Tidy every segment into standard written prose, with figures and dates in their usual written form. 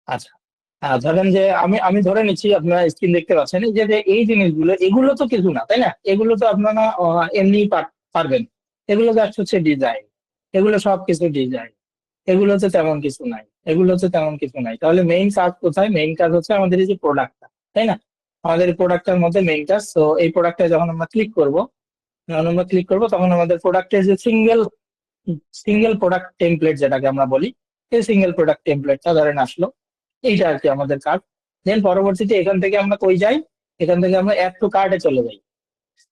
আচ্ছা, ধরেন যে আমি আমি ধরে নিচ্ছি আপনারা স্ক্রিন দেখতে পাচ্ছেন, এই যে যে এই জিনিসগুলো, এগুলো তো কিছু না তাই না, এগুলো তো আপনারা এমনি পারবেন। এগুলো জাস্ট হচ্ছে ডিজাইন, এগুলো সব কিছু ডিজাইন, এগুলোতে তেমন কিছু নাই, এগুলোতে তেমন কিছু নাই। তাহলে মেইন কাজ কোথায়? মেইন কাজ হচ্ছে আমাদের এই যে প্রোডাক্টটা, তাই না? আমাদের প্রোডাক্টের মধ্যে মেইন কাজ। তো এই প্রোডাক্টে যখন আমরা ক্লিক করব, তখন আমাদের প্রোডাক্টের যে সিঙ্গেল সিঙ্গেল প্রোডাক্ট টেমপ্লেট যেটাকে আমরা বলি, এই সিঙ্গেল প্রোডাক্ট টেমপ্লেটটা ধরেন আসলো। এইটা আর কি আমাদের কার্ড। দেন পরবর্তীতে এখান থেকে আমরা কই যাই? এখান থেকে আমরা অ্যাড টু কার্টে চলে যাই।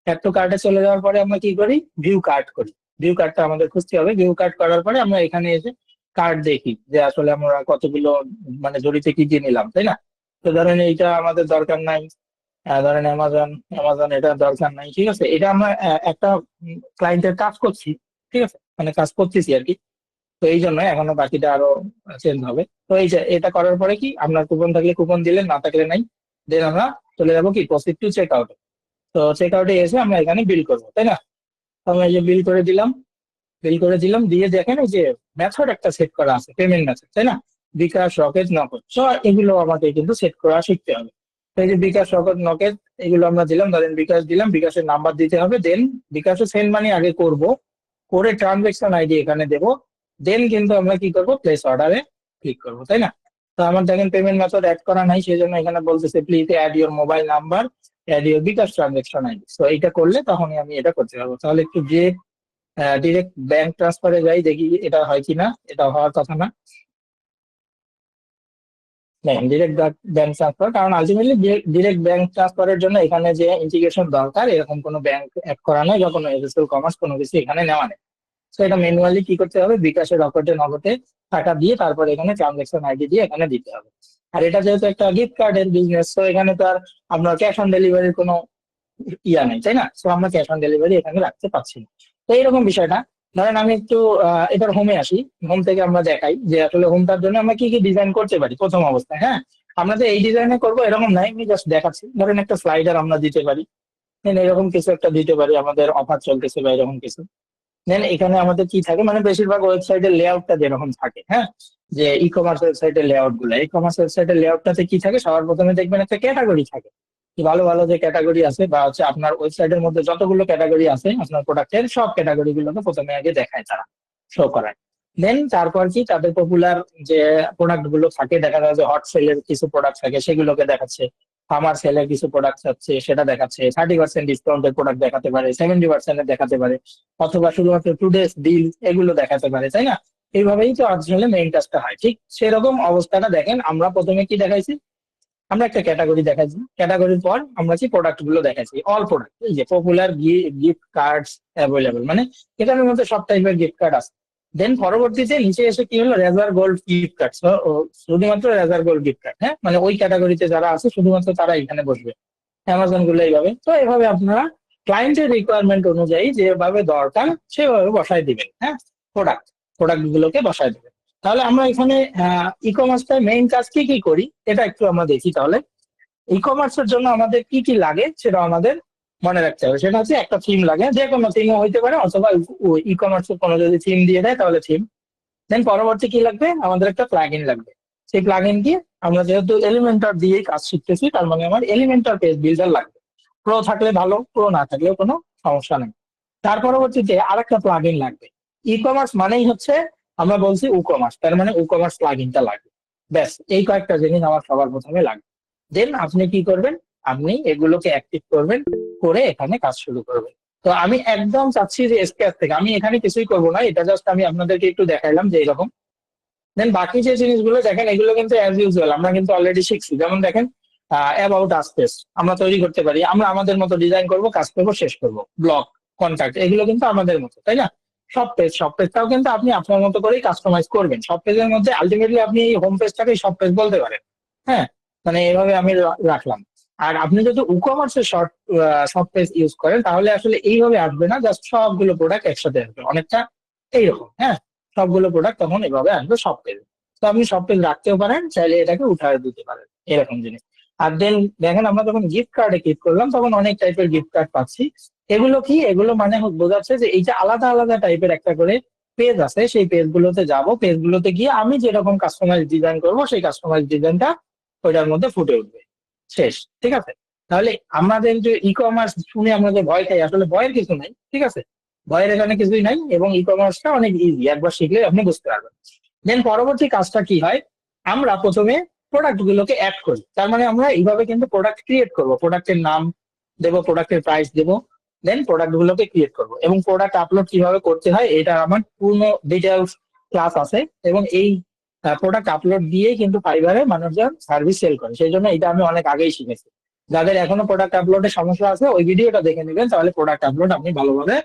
অ্যাড টু কার্টে চলে যাওয়ার পরে আমরা কি করি? ভিউ কার্ট করি। ভিউ কার্টটা আমাদের খুঁজতে হবে। ভিউ কার্ট করার পরে আমরা এখানে এসে কার্ড দেখি যে আসলে আমরা কতগুলো মানে জড়িতে কি কি নিলাম, তাই না? তো ধরেন এইটা আমাদের দরকার নাই। ধরেন অ্যামাজন, এটা দরকার নাই, ঠিক আছে। এটা আমরা একটা ক্লায়েন্টের কাজ করছি, ঠিক আছে, মানে কাজ করতেছি আর কি। তো এই জন্য এখনো বাকিটা আরো চেঞ্জ হবে। তো এই যে এটা করার পরে কি, আপনার কুপন থাকলে কুপন দিলেন, না থাকলে নাই। দেন আমরা চলে যাবো কি, প্রসিড টু চেক আউট। তো চেক আউটে এসে আমরা এখানে বিল করবো, তাই না? তো আমরা এই যে বিল করে দিলাম, দিয়ে দেখেন এই যে মেথড একটা সেট করা আছে, পেমেন্ট মেথড, তাই না? বিকাশ, রকেট, নগদ, তো এগুলো আমাকে কিন্তু সেট করা শিখতে হবে। তো এই যে বিকাশ, রকেট, নগদ, এগুলো আমরা দিলাম। ধরেন বিকাশ দিলাম, বিকাশের নাম্বার দিতে হবে। দেন বিকাশে সেন্ড মানি আগে করব, করে ট্রানজেকশন আইডি এখানে দেবো। দেন কিন্তু আমরা কি করব, প্লেস অর্ডারে ক্লিক করব, তাই না? তো আমার দেখেন পেমেন্ট মেথড অ্যাড করা নাই, সেই জন্য এখানে বলতেছে please add your mobile number, add your bKash transaction ID. তো এইটা করলে তখনই আমি এটা করতে পারবো। তাহলে একটু যে ডিরেক্ট ব্যাংক ট্রান্সফারে যাই, দেখি এটা হয় কিনা। এটা হওয়ার কথা না। ডিরেক্ট ব্যাংক ট্রান্সফার, কারণ আলটিমেটলি ডিরেক্ট ব্যাংক ট্রান্সফারের জন্য এখানে যে ইন্টিগ্রেশন দরকার, এরকম কোনো ব্যাংক অ্যাড করা নেই বা কোনো এসএসএল কমার্স কোনো কিছু এখানে নেওয়া নেই। তো এটা ম্যানুয়ালি কি করতে হবে, বিকাশের রকেটে নগদে টাকা দিয়ে তারপর এখানে ট্রানজাকশন আইডি দিয়ে এখানে দিতে হবে। আর এটা যেহেতু একটা গিফট কার্ডের বিজনেস, তো এখানে তো আর আপনার ক্যাশ অন ডেলিভারির কোনো ইয়া নেই, তাই না? তো আমরা ক্যাশ অন ডেলিভারি এখানে রাখতে পারছি না। তো এইরকম বিষয়টা। ধরেন আমি একটু এবার হোমে আসি। হোম থেকে আমরা দেখাই যে আসলে হোমটার জন্য আমরা কি কি ডিজাইন করতে পারি প্রথম অবস্থায়। হ্যাঁ, আমরা তো এই ডিজাইনে করবো এরকম নাই, আমি জাস্ট দেখাচ্ছি। ধরেন একটা স্লাইডার আমরা দিতে পারি। দেন এরকম কিছু একটা দিতে পারি, আমাদের অফার চলতেছে বা এরকম কিছু। দেন এখানে আমাদের কি থাকে, মানে বেশিরভাগ ওয়েবসাইটের লেআউটটা যেরকম থাকে, হ্যাঁ, যে ই কমার্স ওয়েবসাইটের লেআউট গুলো, ই কমার্স ওয়েবসাইটের লেআউটটাতে কি থাকে, সবার প্রথমে দেখবেন একটা ক্যাটাগরি থাকে। কি ভালো ভালো যে ক্যাটাগরি আছে, বা হচ্ছে আপনার ওয়েবসাইটের মধ্যে যতগুলো ক্যাটাগরি আছে আপনার প্রোডাক্টের, সব ক্যাটাগরি গুলোকে প্রথমে আগে দেখায় তারা, শো করায়। দেন তারপর কি তাদের পপুলার যে প্রোডাক্ট গুলো থাকে, দেখা যায় যে হট সেলের কিছু প্রোডাক্ট থাকে সেগুলোকে দেখাচ্ছে। আমার সেলের কিছু প্রোডাক্ট আছে সেটা দেখাচ্ছে, 30% ডিসকাউন্টের প্রোডাক্ট দেখাতে পারে, 70% দেখাতে পারে, অথবা শুধুমাত্র টু ডেজ ডিল এগুলো দেখাতে পারে, তাই না? এইভাবেই তো আসলে মেইন কাজটা হয়। ঠিক সেরকম অবস্থাটা দেখেন, আমরা প্রথমে কি দেখাইছি, আমরা একটা ক্যাটাগরি দেখাইছি। ক্যাটাগরির পর আমরা কি প্রোডাক্ট গুলো দেখাইছি, অল প্রোডাক্ট, এই যে পপুলার গিফট কার্ডস অ্যাভেলেবল, মানে এখানের মধ্যে সব টাইপের গিফট কার্ড আছে। দেন পরবর্তীতে নিচে এসে কি হলো, রেজার গোল্ড গিফট কার্ড, শুধুমাত্র রেজার গোল্ড গিফট কার্ড, হ্যাঁ, মানে ওই ক্যাটাগরিতে যারা আছে শুধুমাত্র তারা এখানে বসবে। অ্যামাজন গুলো এইভাবে। তো এভাবে আপনারা ক্লায়েন্টের রিকোয়ারমেন্ট অনুযায়ী যেভাবে দরকার সেভাবে বসায় দিবেন। হ্যাঁ, প্রোডাক্ট প্রোডাক্ট গুলোকে বসায় দিবেন। তাহলে আমরা এখানে ই কমার্সটার মেইন কাজ কি কি করি এটা একটু আমরা দেখি। তাহলে ই কমার্সের জন্য আমাদের কি কি লাগে সেটা আমাদের মনে রাখতে হবে। সেটা হচ্ছে একটা থিম লাগে, যে কোনো থিমও হইতে পারে, অথবা ই কমার্সের কোনো যদি থিম দিয়ে দেয় তাহলে থিম। দেন পরবর্তী কি লাগবে, আমাদের একটা প্লাগইন লাগবে। সেই প্লাগইন কি, আমরা যেহেতু এলিমেন্টর দিয়ে কাজ শিখতেছি, তার মানে আমার এলিমেন্টর পেজ বিল্ডার লাগবে। প্রো থাকলে ভালো, প্রো না থাকলেও কোনো সমস্যা নেই। তার পরবর্তীতে আরেকটা প্লাগইন লাগবে। ই কমার্স মানেই হচ্ছে, আমরা বলছি ই কমার্স, তার মানে ই কমার্স প্লাগইনটা লাগবে। ব্যাস, এই কয়েকটা জিনিস আমার সবার প্রথমে লাগবে। দেন আপনি কি করবেন, আপনি এগুলোকে অ্যাক্টিভ করবেন, করে এখানে কাজ শুরু করবেন। তো আমি একদম চাচ্ছি যে স্ক্র্যাচ থেকে, আমি এখানে কিছুই করবো না, এটা জাস্ট আমি আপনাদেরকে একটু দেখাইলাম যে এরকম। দেন বাকি যে জিনিসগুলো দেখেন, এগুলো কিন্তু অ্যাজ ইউজুয়াল আমরা কিন্তু অলরেডি শিখছি। যেমন দেখেন, অ্যাবাউট আস পেজ আমরা তৈরি করতে পারি, আমরা আমাদের মতো ডিজাইন করব, কাজ করব, শেষ করব। ব্লগ, কন্ট্যাক্ট, এগুলো কিন্তু আমাদের মতো, তাই না? সব পেজটাও কিন্তু আপনি আপনার মতো করেই কাস্টমাইজ করবেন। সব পেজের মধ্যে আলটিমেটলি আপনি এই হোম পেজটাকে সব পেজ বলতে পারেন। হ্যাঁ, মানে এভাবে আমি রাখলাম। আর আপনি যদি ই কমার্সের সব পেজ ইউজ করেন, তাহলে আসলে এইভাবে আসবে না, জাস্ট সবগুলো প্রোডাক্ট একসাথে আসবে অনেকটা এইরকম। হ্যাঁ, সবগুলো প্রোডাক্ট তখন এভাবে আসবে সব পেজ। তো আপনি সব পেজ রাখতেও পারেন, চাইলে এটাকে উঠায় দিতে পারেন, এরকম জিনিস। আর দেন দেখেন, আমরা যখন গিফট কার্ডে ক্লিক করলাম তখন অনেক টাইপের গিফট কার্ড পাচ্ছি। এগুলো কি, এগুলো মানে বোঝাচ্ছে যে এইটা আলাদা আলাদা টাইপের একটা করে পেজ আছে সেই পেজগুলোতে যাব, পেজগুলোতে গিয়ে আমি যেরকম কাস্টমাইজ ডিজাইন করব সেই কাস্টমাইজ ডিজাইনটা ওইটার মধ্যে ফুটে উঠবে, শেষ। ঠিক আছে, তাহলে আমাদের যে ই কমার্স শুনে আমরা যে ভয় খাই, আসলে ভয়ের কিছু নাই। ঠিক আছে, ভয়ের এখানে কিছুই নাই, এবং ই কমার্সটা অনেক ইজি, একবার শিখলে আপনি বুঝতে পারবেন। দেন পরবর্তী কাজটা কি হয়, আমরা প্রথমে প্রোডাক্ট গুলোকে অ্যাড করি। তার মানে আমরা এইভাবে কিন্তু প্রোডাক্ট ক্রিয়েট করব, প্রোডাক্টের নাম দেবো, প্রোডাক্টের প্রাইস দেবো, দেন প্রোডাক্ট গুলোকে ক্রিয়েট করবো। এবং প্রোডাক্ট আপলোড কিভাবে করতে হয় এটা আমার পূর্ণ ডিটেলস ক্লাস আছে, এবং এই প্রোডাক্ট আপলোড দিয়েই কিন্তু ফাইবারে মানুষজন সার্ভিস সেল করে, সেই জন্য এটা আমি অনেক আগেই শিখেছি। যাদের এখনো প্রোডাক্ট আপলোডে সমস্যা আছে ওই ভিডিওটা দেখে নেবেন, তাহলে প্রোডাক্ট আপলোড আপনি ভালোভাবে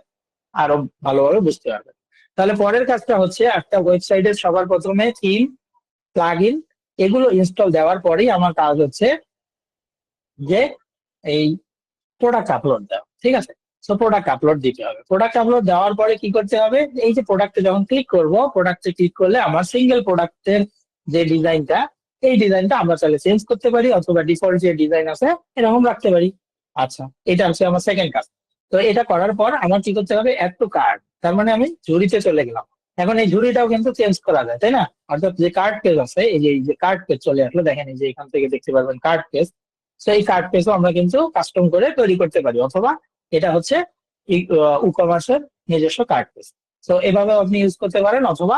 আরো ভালোভাবে বুঝতে পারবেন। তাহলে পরের কাজটা হচ্ছে, একটা ওয়েবসাইটের সবার প্রথমে থিম, প্লাগ ইন, এগুলো ইনস্টল দেওয়ার পরেই আমার কাজ হচ্ছে যে এই প্রোডাক্ট আপলোড দেওয়া। ঠিক আছে, সো প্রোডাক্ট আপলোড দিতে হবে। প্রোডাক্ট আপলোড দেওয়ার পরে কি করতে হবে, এই যে প্রোডাক্টে যখন ক্লিক করব, প্রোডাক্টে ক্লিক করলে আমার সিঙ্গেল প্রোডাক্টের যে ডিজাইনটা, এই ডিজাইনটা আমরা চাইলে চেঞ্জ করতে পারি, অথবা ডিফল্ট যে ডিজাইন আছে এরকম রাখতে পারি। আচ্ছা, এটা হচ্ছে আমার সেকেন্ড কাজ। তো এটা করার পর আমার কি করতে হবে, অ্যাড টু কার্ট, তার মানে আমি ঝুড়িতে চলে গেলাম। এখন এই ঝুড়িটাও কিন্তু চেঞ্জ করা যায়, তাই না? অর্থাৎ যে কার্ট পেজ আছে, এই যে কার্ট পেজ চলে আসলো, দেখেন এই যে এখান থেকে দেখতে পারবেন কার্ট পেজ। সেই কার্ড পেজও আমরা কিন্তু কাস্টম করে তৈরি করতে পারি, অথবা এটা হচ্ছে ই কমার্সের নিজস্ব কার্ড পেজ। তো এভাবে আপনি ইউজ করতে পারেন, অথবা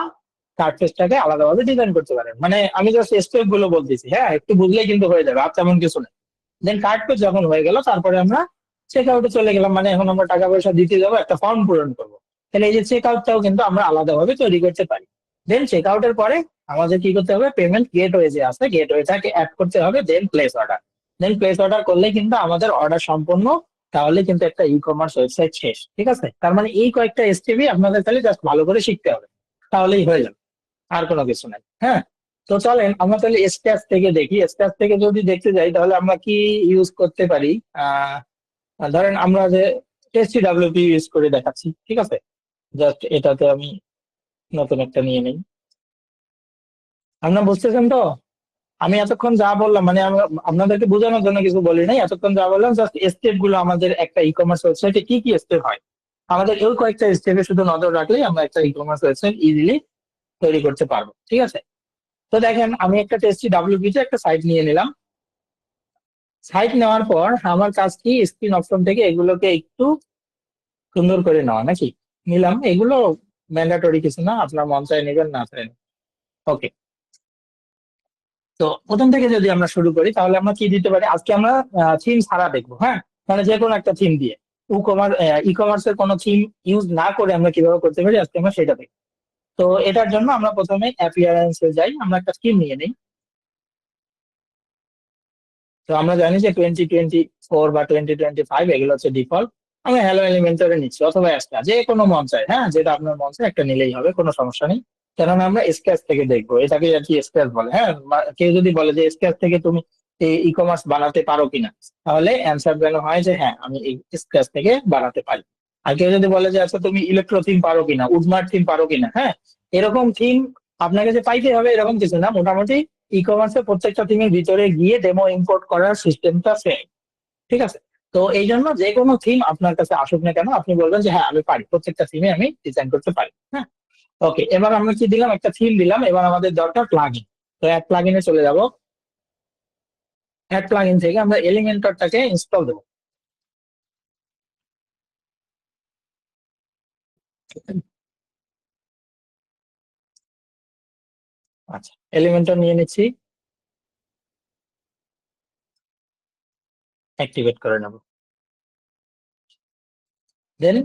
কার্ড পেজটাকে আলাদাভাবে ডিজাইন করতে পারেন। মানে আমি জাস্ট স্টেপ গুলো বলতেছি, হ্যাঁ, একটু বুঝলেই কিন্তু হয়ে যাবে, আর তেমন কিছু নেই। দেন কার্ড পেজ যখন হয়ে গেল, তারপরে আমরা চেক আউটে চলে গেলাম, মানে এখন আমরা টাকা পয়সা দিতে যাবো, একটা ফর্ম পূরণ করবো। তাহলে এই যে চেক আউটটাও কিন্তু আমরা আলাদাভাবে তৈরি করতে পারি। দেন চেক আউটের পরে আমাদের কি করতে হবে, পেমেন্ট গেটওয়ে যে আছে গেটওয়েটাকে অ্যাড করতে হবে, then place order. Then place order করলেই কিন্তু আমাদের অর্ডার সম্পূর্ণ, তাহলে কিন্তু একটা ই কমার্স ওয়েবসাইট শেষ। ঠিক আছে, তার মানে এই কয়েকটা স্টেপই আপনাদের তাহলে জাস্ট ভালো করে শিখতে হবে, তাহলেই হয়ে যাবে, আর কোনো কিছু নাই। হ্যাঁ, তো চলেন আমরা তাহলে স্ক্র্যাচ থেকে দেখি। স্ক্র্যাচ থেকে যদি দেখতে যাই তাহলে আমরা কি ইউজ করতে পারি। আহ ধরেন আমরা যে HTWP ইউজ করে দেখাচ্ছি। ঠিক আছে, জাস্ট এটাতে আমি নতুন একটা নিয়ে নিই। আপনারা বুঝতেছেন তো? আমি এতক্ষণ যা বললাম, মানে আমি আপনাদেরকে বোঝানোর জন্য কিছু বলি নাই, এতক্ষণ যা বললাম জাস্ট স্টেপ গুলো, আমাদের একটা ই কমার্স ওয়েবসাইটে কি কি স্টেপ হয়, আমাদের এই কয়েকটা স্টেপে শুধু নজর রাখলেই আমরা একটা ই কমার্স ওয়েবসাইট ইজিলি তৈরি করতে পারবো। ঠিক আছে, তো দেখেন আমি একটা টেস্টি ডাব্লিউপি তে একটা সাইট নিয়ে নিলাম। সাইট নেওয়ার পর আমার কাজ কি, স্ক্রিন অপশন থেকে এগুলোকে একটু সুন্দর করে নেওয়া, নাকি? নিলাম, এগুলো ম্যান্ডেটরি কিছু না, আপনার মন চায় নেবেন, না চায় ওকে। তো প্রথম থেকে যদি আমরা শুরু করি তাহলে আমরা কি দিতে পারি, আজকে আমরা থিম ছাড়া দেখবো। হ্যাঁ, মানে যে কোনো একটা থিম দিয়ে, ই কমার্সের কোনো থিম ইউজ না করে আমরা কিভাবে করতে পারি আজকে আমরা সেটা দেখবো। তো এটার জন্য আমরা প্রথমে অ্যাপিয়ারেন্সে যাই, আমরা একটা থিম নিয়ে নিই। তো আমরা জানি যে 2024 বা 2025 এগুলো হচ্ছে ডিফল্ট। আমি হ্যালো এলিমেন্টরে নিচ্ছি, অথবা একটা যে কোনো মন চায়, হ্যাঁ, যেটা আপনার মন চায় একটা নিলেই হবে, কোনো সমস্যা নেই। কেননা আমরা স্কেচ থেকে দেখবো, এটাকে আর কি স্কেচ বলে। হ্যাঁ, কেউ যদি বলে যে স্কেচ থেকে তুমি এই ই কমার্স বানাতে পারো কিনা, তাহলে অ্যান্সার যেন হয় যে হ্যাঁ আমি এই স্কেচ থেকে বানাতে পারি। আর কেউ যদি বলে যে আচ্ছা তুমি ইলেকট্রো থিম পারো কিনা, উডমার্ট থিম পারো কিনা, হ্যাঁ, এরকম থিম আপনাকে যে পাইতে হবে এরকম কিছু না, মোটামুটি ই কমার্সের প্রত্যেকটা থিমের ভিতরে গিয়ে ডেমো ইম্পোর্ট করার সিস্টেমটা সেম। ঠিক আছে, তো এই জন্য যে কোনো থিম আপনার কাছে আসুক না কেন, আপনি বলবেন যে হ্যাঁ আমি পারি, প্রত্যেকটা থিমে আমি ডিজাইন করতে পারি। হ্যাঁ, ওকে, এবার আমরা কি দিলাম, একটা থিম দিলাম, এবার আমাদের দরকার প্লাগইন। তো অ্যাড প্লাগইনে চলে যাব, অ্যাড প্লাগইন থেকে আমরা এলিমেন্টরটাকে ইনস্টল দেবো। আচ্ছা, এলিমেন্টর নিয়ে নিচ্ছি, অ্যাক্টিভেট করে নেব। দেন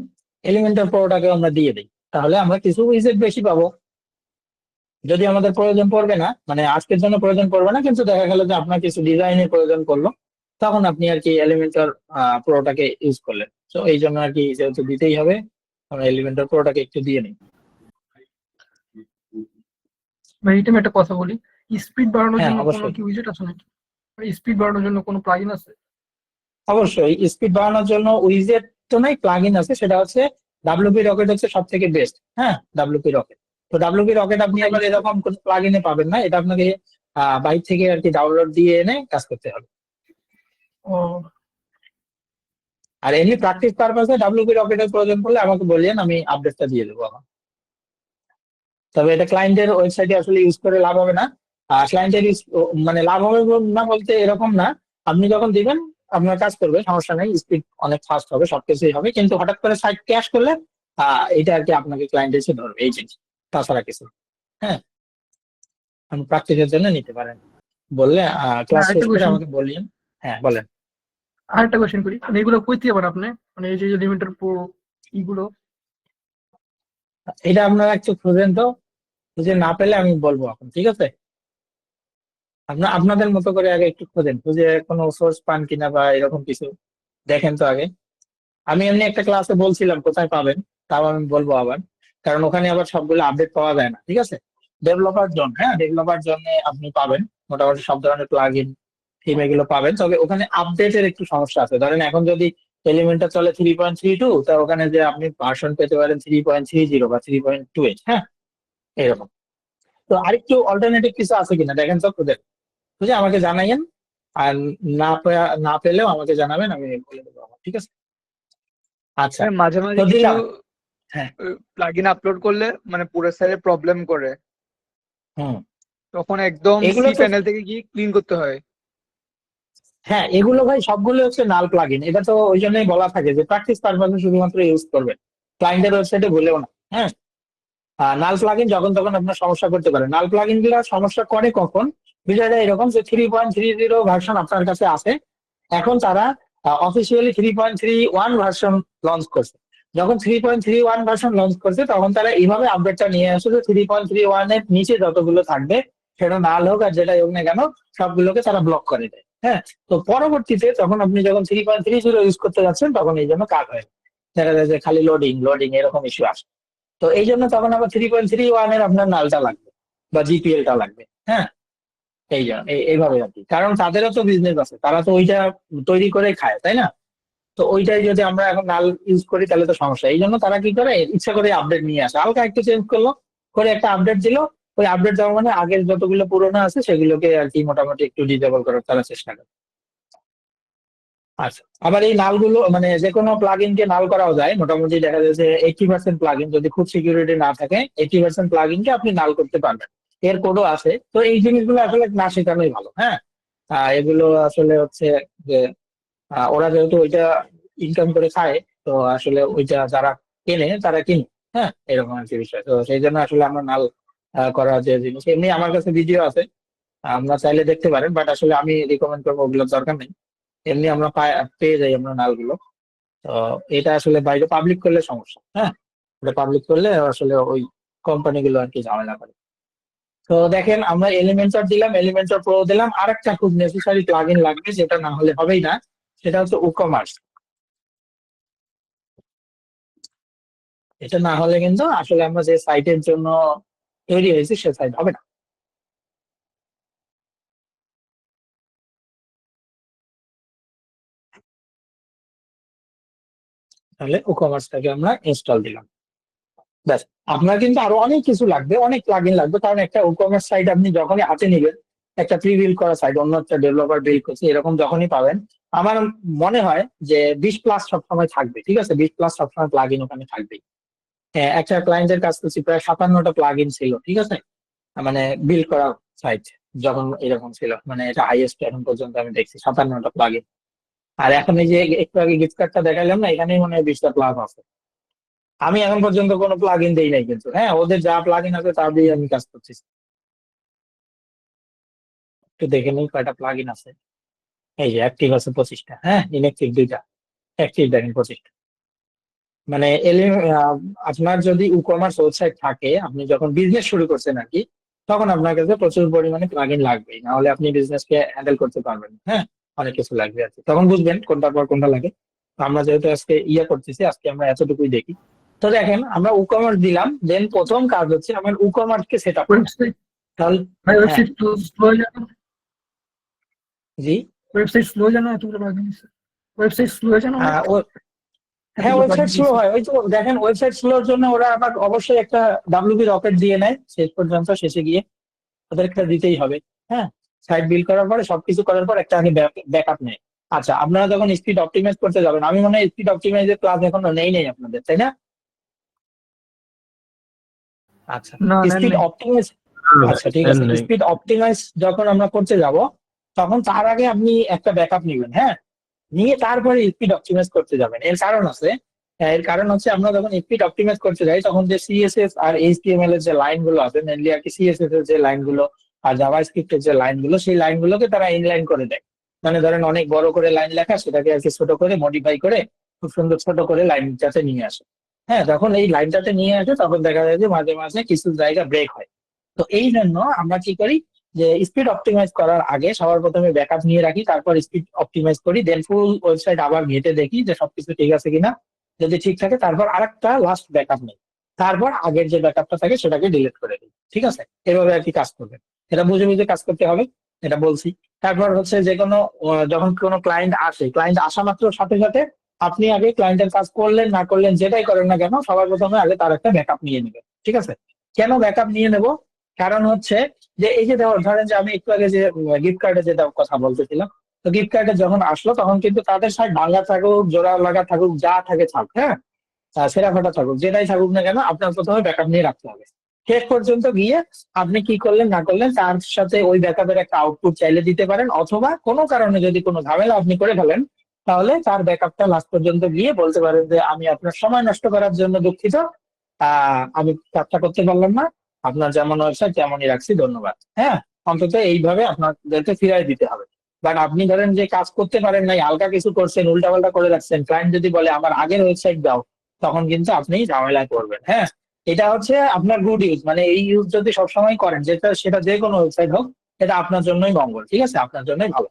এলিমেন্টর প্রোটাকে আমরা দিয়ে দিই, তাহলে আমরা কিছু উইজেট বেশি পাবো। যদি আমাদের প্রয়োজন পড়বে না, মানে আজকের জন্য প্রয়োজন পড়বে না, কিন্তু দেখা গেল যে আপনার কিছু ডিজাইনের প্রয়োজন পড়লো, তখন আপনি আর কি এলিমেন্টর প্রোটাকে ইউজ করলেন। তো এই জন্য আর কি যেহেতু দিতেই হবে, আমরা এলিমেন্টর প্রোটাকে একটু দিয়ে নিই। ভাই এটা আমি একটা কথা বলি, স্পিড বাড়ানোর হ্যাঁ জন্য কোনো অবশ্যই, কি উইজেট আছে নাকি? স্পিড বাড়ানোর জন্য কোনো প্লাগইন আছে? অবশ্যই স্পিড বাড়ানোর জন্য উইজেট তো নাই, প্লাগ ইন আছে, সেটা হচ্ছে ডাব্লিউপি রকেট হচ্ছে সব থেকে বেস্ট। হ্যাঁ, ডাব্লিউপি রকেট। তো ডাব্লিউপি রকেট আপনি ওটা আবার ইউজ এরকম কোন প্লাগ ইনে পাবেন না, এটা আপনাকে বাইরে থেকে আর কি ডাউনলোড দিয়ে এনে কাজ করতে হবে। ও আর এমনি প্র্যাকটিস পারপাসে ডাব্লিউপি রকেটের প্রয়োজন পড়লে আমাকে বলিয়েন, আমি আপডেটটা দিয়ে দেবো এখন। তবে এটা ক্লায়েন্টের ওয়েবসাইটে আসলে ইউজ করে লাভ হবে না। ক্লায়েন্টের মানে লাভ হবে না বলতে এরকম না, আপনি যখন দিবেন আপনার কাজ করবে, সমস্যা নেই, স্পিড অনেক ফাস্ট হবে, সবকিছুই হবে, কিন্তু হঠাৎ করে সাইট ক্র্যাশ করলে এটা আর কি আপনাকে ক্লায়েন্ট এসে ধরবে, এই জিনিস, তাছাড়া কিছু না। হ্যাঁ, আপনি প্র্যাকটিসের জন্য নিতে পারেন। বললে ক্লাস শেষ আরেকটা করে কোয়েশ্চেন আমাকে বলিয়েন। হ্যাঁ বলেন। আরেকটা কোয়েশ্চেন করি, মানে এগুলো কইতে পারেন আপনি, মানে এই যে এলিমেন্টার প্রো ইগুলো? এটা আপনারা একটু খুঁজেন তো, খুঁজে না পেলে আমি বলবো এখন, ঠিক আছে? আপনাদের মতো করে আগে একটু খোঁজেন, খুঁজে কোনো সোর্স পান কিনা বা এরকম কিছু দেখেন তো আগে। আমি এমনি একটা ক্লাসে বলছিলাম কোথায় পাবেন, তাও আমি বলবো আবার, কারণ ওখানে আবার সবগুলো আপডেট পাওয়া যায় না, ঠিক আছে? ডেভেলপার জন্য, হ্যাঁ ডেভেলপার জন্য আপনি পাবেন মোটামুটি সব ধরনের প্লাগ ইন থিম এগুলো পাবেন, তবে ওখানে আপডেটের একটু সমস্যা আছে। ধরেন এখন যদি এলিমেন্টটা চলে 3.32, তা ওখানে যে আপনি ভার্সন পেতে পারেন 3.30 বা 3.28, হ্যাঁ এরকম। তো আরেকটু অল্টারনেটিভ কিছু আছে কিনা দেখেন তো, খুঁজে খুঁজে আমাকে জানাইয়েন। আর না পেলেও আমাকে জানাবেন, আমি বলে দেবো আমার, ঠিক আছে? আচ্ছা, মানে মাঝে তো মাঝে কিছু দিলাম। হ্যাঁ। প্লাগইন আপলোড করলে মানে পুরো সাইডে প্রবলেম করে, হুম। তখন একদম এগুলো সি তো, প্যানেল থেকে গিয়ে ক্লিন করতে হয়। হ্যাঁ এগুলো ভাই সবগুলো হচ্ছে নাল প্লাগইন, এটা তো ওই জন্যই বলা থাকে যে প্র্যাকটিস পারপাসে শুধুমাত্র ইউজ করবেন, ক্লায়েন্টের ওয়েবসাইটে বলেও না। হ্যাঁ, নাল প্লাগইন যখন তখন আপনার সমস্যা করতে পারে। নাল প্লাগইন গুলো সমস্যা করে কখন, বিষয়টা এরকম যে 3.30 ভার্সন আপনার কাছে আছে, এখন তারা অফিসিয়ালি 3.31 ভার্সন লঞ্চ করছে। যখন 3.31 ভার্সন লঞ্চ করছে তখন তারা এইভাবে আপডেটটা নিয়ে আসে যে 3.31 এর নিচে যতগুলো থাকবে, সেটা নাল হোক আর যেটাই হোক না কেন, সবগুলোকে তারা ব্লক করে দেয়। হ্যাঁ, তো পরবর্তীতে তখন আপনি যখন 3.30 ইউজ করতে যাচ্ছেন তখন এই জন্য কাজ হয়, দেখা যায় যে খালি লোডিং লোডিং এরকম ইস্যু আসে। তো এই জন্য তখন আবার 3.31 এর আপনার নালটা লাগবে বা জিপিএলটা লাগবে। হ্যাঁ, এই জন্য এইভাবে আর কি, কারণ তাদেরও তো বিজনেস আছে, তারা তো ওইটা তৈরি করে খায়, তাই না? তো ওইটাই যদি আমরা এখন নাল ইউজ করি তাহলে তো সমস্যা, এই জন্য তারা কি করে ইচ্ছা করে আপডেট নিয়ে আসে, হালকা একটু চেঞ্জ করলো, করে একটা আপডেট দিল। ওই আপডেট দেওয়া মানে আগের যতগুলো পুরোনো আছে সেগুলোকে আর কি মোটামুটি একটু ডিজেবল করার তারা চেষ্টা করে। আচ্ছা, আবার এই নালগুলো মানে যে কোনো প্লাগ ইনকে নাল করাও যায়, মোটামুটি দেখা যাচ্ছে 80% প্লাগ ইন যদি খুব সিকিউরিটি না থাকে, 80% প্লাগ ইনকে আপনি নাল করতে পারবেন, এর কোডও আছে। তো এই জিনিসগুলো আসলে না শেখানোই ভালো। হ্যাঁ, এগুলো আসলে হচ্ছে যে ওরা যেহেতু ওইটা ইনকাম করে খায়, তো আসলে ওইটা যারা কেনে তারা কিনে। হ্যাঁ, এরকম একটা বিষয়, তো সেই জন্য আসলে আমরা নাল করা যে জিনিস, এমনি আমার কাছে ভিডিও আছে, আমরা চাইলে দেখতে পারেন, বাট আসলে আমি রিকমেন্ড করবো ওগুলোর দরকার নেই, এমনি আমরা পেয়ে যাই আমরা নালগুলো। তো এটা আসলে বাইরে পাবলিক করলে সমস্যা। হ্যাঁ, এটা পাবলিক করলে আসলে ওই কোম্পানিগুলো আর কি ঝামেলা করে। তো দেখেন আমরা এলিমেন্টর দিলাম, এলিমেন্টর প্রো দিলাম, আর একটা খুব নেসেসারি প্লাগইন লাগবে যেটা না হলে হবেই না, সেটা হচ্ছে উকমার্স। এটা না হলে কিন্তু আসলে আমরা যে সাইটের জন্য তৈরি হয়েছে সে সাইট হবে না। তাহলে উকমার্সটাকে আমরা ইনস্টল দিলাম, ব্যাস। আপনার কিন্তু আরো অনেক কিছু লাগবে, অনেক প্লাগইন লাগবে, কারণ একটা উকমার্স সাইট আপনি যখনই হাতে নিবেন, একটা প্রি বিল্ড করা সাইট অন্য একটা ডেভেলপার বিল্ড করছে এরকম যখনই পাবেন, আমার মনে হয় যে 20+ সবসময় থাকবে, ঠিক আছে? 20+ সবসময় প্লাগইন ওখানে থাকবে। হ্যাঁ, একটা ক্লায়েন্টের কাছ থেকে প্রায় 57টা প্লাগইন ছিল, ঠিক আছে? মানে বিল্ড করা সাইট যখন এরকম ছিল, মানে এটা হাইয়েস্ট এখন পর্যন্ত আমি দেখছি 57টা প্লাগইন। আর এখন এই যে একটু আগে গিফট কার্ডটা দেখাইলাম না, এখানেই মনে হয় 20টা প্লাগ আছে। আমি এখন পর্যন্ত কোনো প্লাগ ইন দেই নাই, কিন্তু হ্যাঁ ওদের যা প্লাগ ইন আছে তা দিয়ে আমি কাজ করছি। একটু দেখে নিই কয়টা প্লাগ ইন আছে। এই যে অ্যাক্টিভ আছে 25টা, হ্যাঁ ইনঅ্যাক্টিভ 2টা, অ্যাক্টিভ দেখেন 25টা। মানে আপনার যদি ই কমার্স ওয়েবসাইট থাকে, আপনি যখন বিজনেস শুরু করছেন আর কি, তখন আপনার কাছে প্রচুর পরিমাণে প্লাগ ইন লাগবেই, না হলে আপনি বিজনেসকে হ্যান্ডেল করতে পারবেন না। হ্যাঁ, অনেক কিছু লাগবে আর কি, তখন বুঝবেন কোনটার পর কোনটা লাগে। তো আমরা যেহেতু আজকে করতেছি, আজকে আমরা এতটুকুই দেখি। তো দেখেন আমরা ই কমার্স দিলাম, দেন প্রথম কাজ হচ্ছে আমার ই কমার্স কে সেট আপ করা। ওয়েবসাইট, তাহলে ভাই হ্যাঁ, ওয়েবসাইট স্লো হয়ে যায় না? জি। ওয়েবসাইট স্লো হয়ে যায় না এতগুলো প্লাগইন দিছে? ওয়েবসাইট স্লো হয়ে যায় না অনেক ও হ্যাঁ, এতগুলো ওয়েবসাইট প্লাগইন স্লো দিছে? হয়, ওই তো দেখেন ওয়েবসাইট স্লোর জন্য ওরা আবার অবশ্যই একটা ডাব্লিউপি রকেট দিয়ে নেয় শেষ পর্যন্ত, শেষে গিয়ে ওদের একটা দিতেই হবে। হ্যাঁ, সাইট বিল্ড করার পরে সবকিছু করার পর একটা আগে ব্যাকআপ নেয়। আচ্ছা, আপনারা যখন স্পিড অপটিমাইজ করতে যাবেন, আমি মনে হয় স্পিড অপটিমাইজের ক্লাস এখনো নেই আপনাদের, তাই না? আচ্ছা, না, নেন স্পিড নাই। অপটিমাইজ, আচ্ছা ঠিক আছে, স্পিড অপটিমাইজ যখন আমরা করতে যাব তখন তার আগে আপনি একটা ব্যাকআপ নেবেন, হ্যাঁ, নিয়ে তারপরে স্পিড অপটিমাইজ করতে যাবেন। এর কারণ আছে, এর কারণ হচ্ছে আমরা যখন স্পিড অপটিমাইজ করতে যাই তখন যে সিএসএস আর এইচটিএমএল এর যে লাইন গুলো আছে, মেনলি আর কি সিএসএস এর যে লাইন গুলো আর জাভাস্ক্রিপ্ট এর যে লাইন গুলো, সেই লাইন গুলোকে তারা ইনলাইন করে দেয়। মানে ধরেন অনেক বড় করে লাইন লেখা, সেটাকে আর কি ছোট করে মডিফাই করে খুব সুন্দর ছোট করে লাইনটাতে নিয়ে আসে। হ্যাঁ, যখন এই লাইনটাতে নিয়ে আসে তখন দেখা যায় যে মাঝে মাঝে কিছু জায়গা ব্রেক হয়। তো এই জন্য আমরা কি করি, যে স্পিড অপটিমাইজ করার আগে সবার প্রথমে ব্যাকআপ নিয়ে রাখি, তারপর স্পিড অপটিমাইজ করি, দেন ফুল ওয়েবসাইট আবার ঘেঁটে দেখি যে সবকিছু ঠিক আছে কিনা। যদি ঠিক থাকে তারপর আরেকটা লাস্ট ব্যাকআপ নেই, তারপর আগের যে ব্যাকআপটা থাকে সেটাকে ডিলিট করে দিই। ঠিক আছে, এভাবে আর কি কাজ করবে। এটা বুঝে বুঝে কাজ করতে হবে, এটা বলছি। তারপর হচ্ছে যে কোনো যখন কোনো ক্লায়েন্ট আসে, ক্লায়েন্ট আসা মাত্র সাথে সাথে আপনি আগে ক্লায়েন্টের কাজ করলেন না করলেন যেটাই করেন না কেন, সবার প্রথমে আগে তার একটা ব্যাকআপ নিয়ে নেবেন। ঠিক আছে, কেন ব্যাকআপ নিয়ে নেব? কারণ হচ্ছে যে এই যে ধরেন যে আমি একটু আগে যে গিফট কার্ডে যেটা কথা বলতেছিলাম, তো গিফট কার্ডে যখন আসলো তখন কিন্তু তাদের সাইড ভাঙা থাকুক, জোড়া লাগা থাকুক, যা থাকে থাক, হ্যাঁ, ছেঁড়া ফাটা থাকুক, যেটাই থাকুক না কেন আপনার প্রথমে ব্যাকআপ নিয়ে রাখতে হবে। শেষ পর্যন্ত গিয়ে আপনি কি করলেন না করলেন তার সাথে ওই ব্যাকআপের একটা আউটপুট চাইলে দিতে পারেন, অথবা কোনো কারণে যদি কোনো ঝামেলা আপনি করে ফেলেন তাহলে তার ব্যাকআপটা লাস্ট পর্যন্ত গিয়ে বলতে পারেন যে আমি আপনার সময় নষ্ট করার জন্য দুঃখিত, আমি কাজটা করতে পারলাম না, আপনার যেমন ওয়েবসাইট তেমনই রাখছি, ধন্যবাদ। হ্যাঁ, অন্তত এইভাবে আপনাদেরকে ফিরাই দিতে হবে। বাট আপনি ধরেন যে কাজ করতে পারেন নাই, হালকা কিছু করছেন, উল্টাপাল্টা করে রাখছেন, ক্লায়েন্ট যদি বলে আমার আগের ওয়েবসাইট দাও, তখন কিন্তু আপনি ঝামেলায় পড়বেন। হ্যাঁ, এটা হচ্ছে আপনার গুড ইউজ, মানে এই ইউজ যদি সবসময় করেন, যেটা সেটা যে কোনো ওয়েবসাইট হোক, এটা আপনার জন্যই মঙ্গল। ঠিক আছে, আপনার জন্যই ভালো।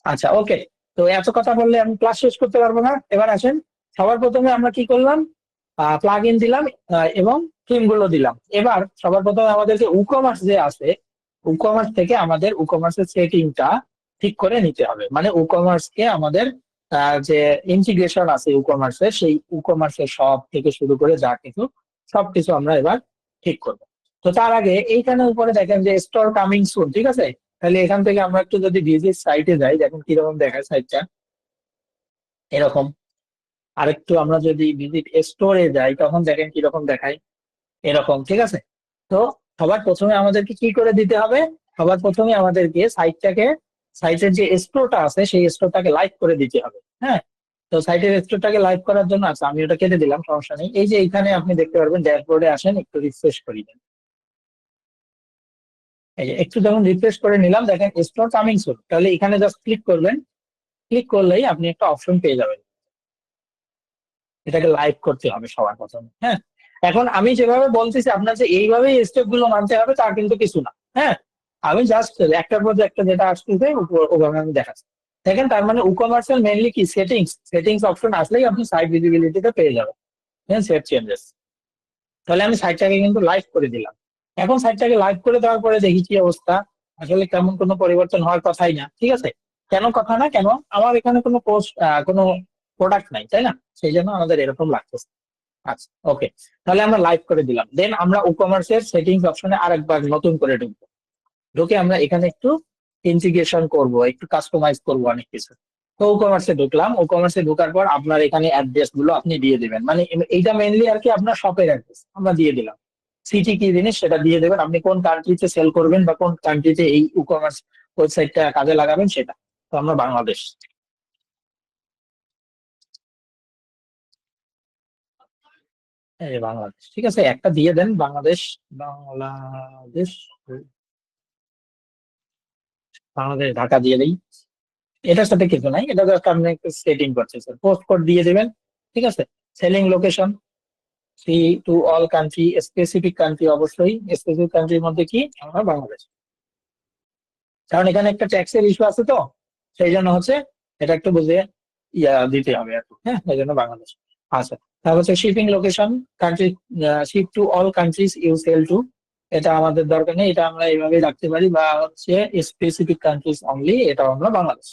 আচ্ছা, ওকে। তো এত কথা বললে আমি ক্লাস শেষ করতে পারবো না, এবার আসেন। সবার প্রথমে আমরা কি করলাম, প্লাগ ইন দিলাম এবং থিম গুলো দিলাম। এবার সবার প্রথমে আমাদেরকে উকমার্স যে আছে, উকমার্স থেকে আমাদের উকমার্সের সেটিংটা ঠিক করে নিতে হবে। মানে উকমার্স কে আমাদের যে ইন্টিগ্রেশন আছে উকমার্সের, সেই উকমার্সের সব থেকে শুরু করে যা কিছু সবকিছু আমরা এবার ঠিক করবো। তো তার আগে এইখানে উপরে দেখেন যে স্টোর কামিং সুন, ঠিক আছে। তাহলে এখান থেকে আমরা একটু যদি ভিজিট সাইটে যাই, দেখেন কিরকম দেখায় সাইটটা, এরকম। আরেকটু আমরা যদি ভিজিট স্টোরে যাই তখন দেখেন কিরকম দেখায়, এরকম। ঠিক আছে, তো সবার প্রথমে আমাদেরকে কি করে দিতে হবে, সবার প্রথমে আমাদেরকে সাইটের যে স্টোরটা আছে সেই স্টোরটাকে লাইভ করে দিতে হবে। হ্যাঁ, তো সাইটের স্টোরটাকে লাইভ করার জন্য, আচ্ছা আমি ওটা কেটে দিলাম, সমস্যা নেই। এই যে এখানে আপনি দেখতে পারবেন ড্যাশবোর্ডে আসেন, একটু রিফ্রেশ করি দেন। এই যে একটু যখন রিফ্রেশ করে নিলাম, দেখেন স্টোর কামিং সুন, তাহলে এখানে জাস্ট ক্লিক করবেন। ক্লিক করলেই আপনি একটা অপশন পেয়ে যাবেন, এটাকে লাইভ করতে হবে সবার প্রথমে। হ্যাঁ, এখন আমি যেভাবে বলতেছি আপনার যে এইভাবেই স্টেপ গুলো মানতে হবে তা কিন্তু কিছু না। হ্যাঁ, আমি জাস্ট একটার পর একটা যেটা আসতেছে ওভাবে আমি দেখাচ্ছি। দেখেন, তার মানে উকমার্সের মেনলি কি সেটিংস অপশন আসলেই আপনি সাইট ভিজিবিলিটিটা পেয়ে যাবেন। হ্যাঁ, সেট চেঞ্জেস। তাহলে আমি সাইটটাকে কিন্তু লাইভ করে দিলাম। এখন সাইটটাকে লাইভ করে দেওয়ার পরে দেখি কি অবস্থা, আসলে তেমন কোনো পরিবর্তন হওয়ার কথাই না। ঠিক আছে, কেন কথা না কেন, আমার এখানে কোনো পোস্ট কোনো প্রোডাক্ট নাই, তাই না, সেই জন্য আমাদের এরকম লাগতেছে। আচ্ছা, ওকে। তাহলে আমরা লাইভ করে দিলাম, দেন আমরা উকমার্সের সেটিংস অপশনে আরেকবার নতুন করে ঢুকবো। ঢুকে আমরা এখানে একটু ইন্টিগ্রেশন করব, একটু কাস্টমাইজ করব অনেক কিছু। তো উকমার্সে ঢুকলাম, উকমার্সে ঢোকার পর আপনার এখানে অ্যাড্রেস গুলো আপনি দিয়ে দিবেন। মানে এইটা মেনলি আর কি আপনার শপের অ্যাড্রেস আমরা দিয়ে দিলাম। সিটি কি জিনিস সেটা দিয়ে দেবেন, আপনি কোন কান্ট্রিতে সেল করবেন বা কোন কান্ট্রিতে এই উকমার্স ওয়েবসাইটটা কাজে লাগাবেন সেটা। তো আমরা বাংলাদেশ, এই বাংলাদেশ, ঠিক আছে, একটা দিয়ে দেন বাংলাদেশ। বাংলাদেশ, বাংলাদেশ ঢাকা দিয়ে দিই। এটার সাথে কিছু নাই, এটা জাস্ট আপনি একটু সেটিং করতেছেন, পোস্ট কোড দিয়ে দিবেন। ঠিক আছে, selling location sell to all country, specific country, অবশ্যই স্পেসিফিক কান্ট্রির মধ্যে কি আমরা বাংলাদেশ, কারণ এখানে একটা ট্যাক্সের ইস্যু আছে, তো সেই জন্য হচ্ছে এটা একটু বুঝে দিতে হবে আর কি। হ্যাঁ, এই জন্য বাংলাদেশ। আচ্ছা, তারপর হচ্ছে shipping location country, ship to all countries you sell to, এটা আমাদের দরকার নেই, এটা আমরা এইভাবেই রাখতে পারি, বা হচ্ছে স্পেসিফিক কান্ট্রিজ অনলি, এটাও আমরা Bangladesh.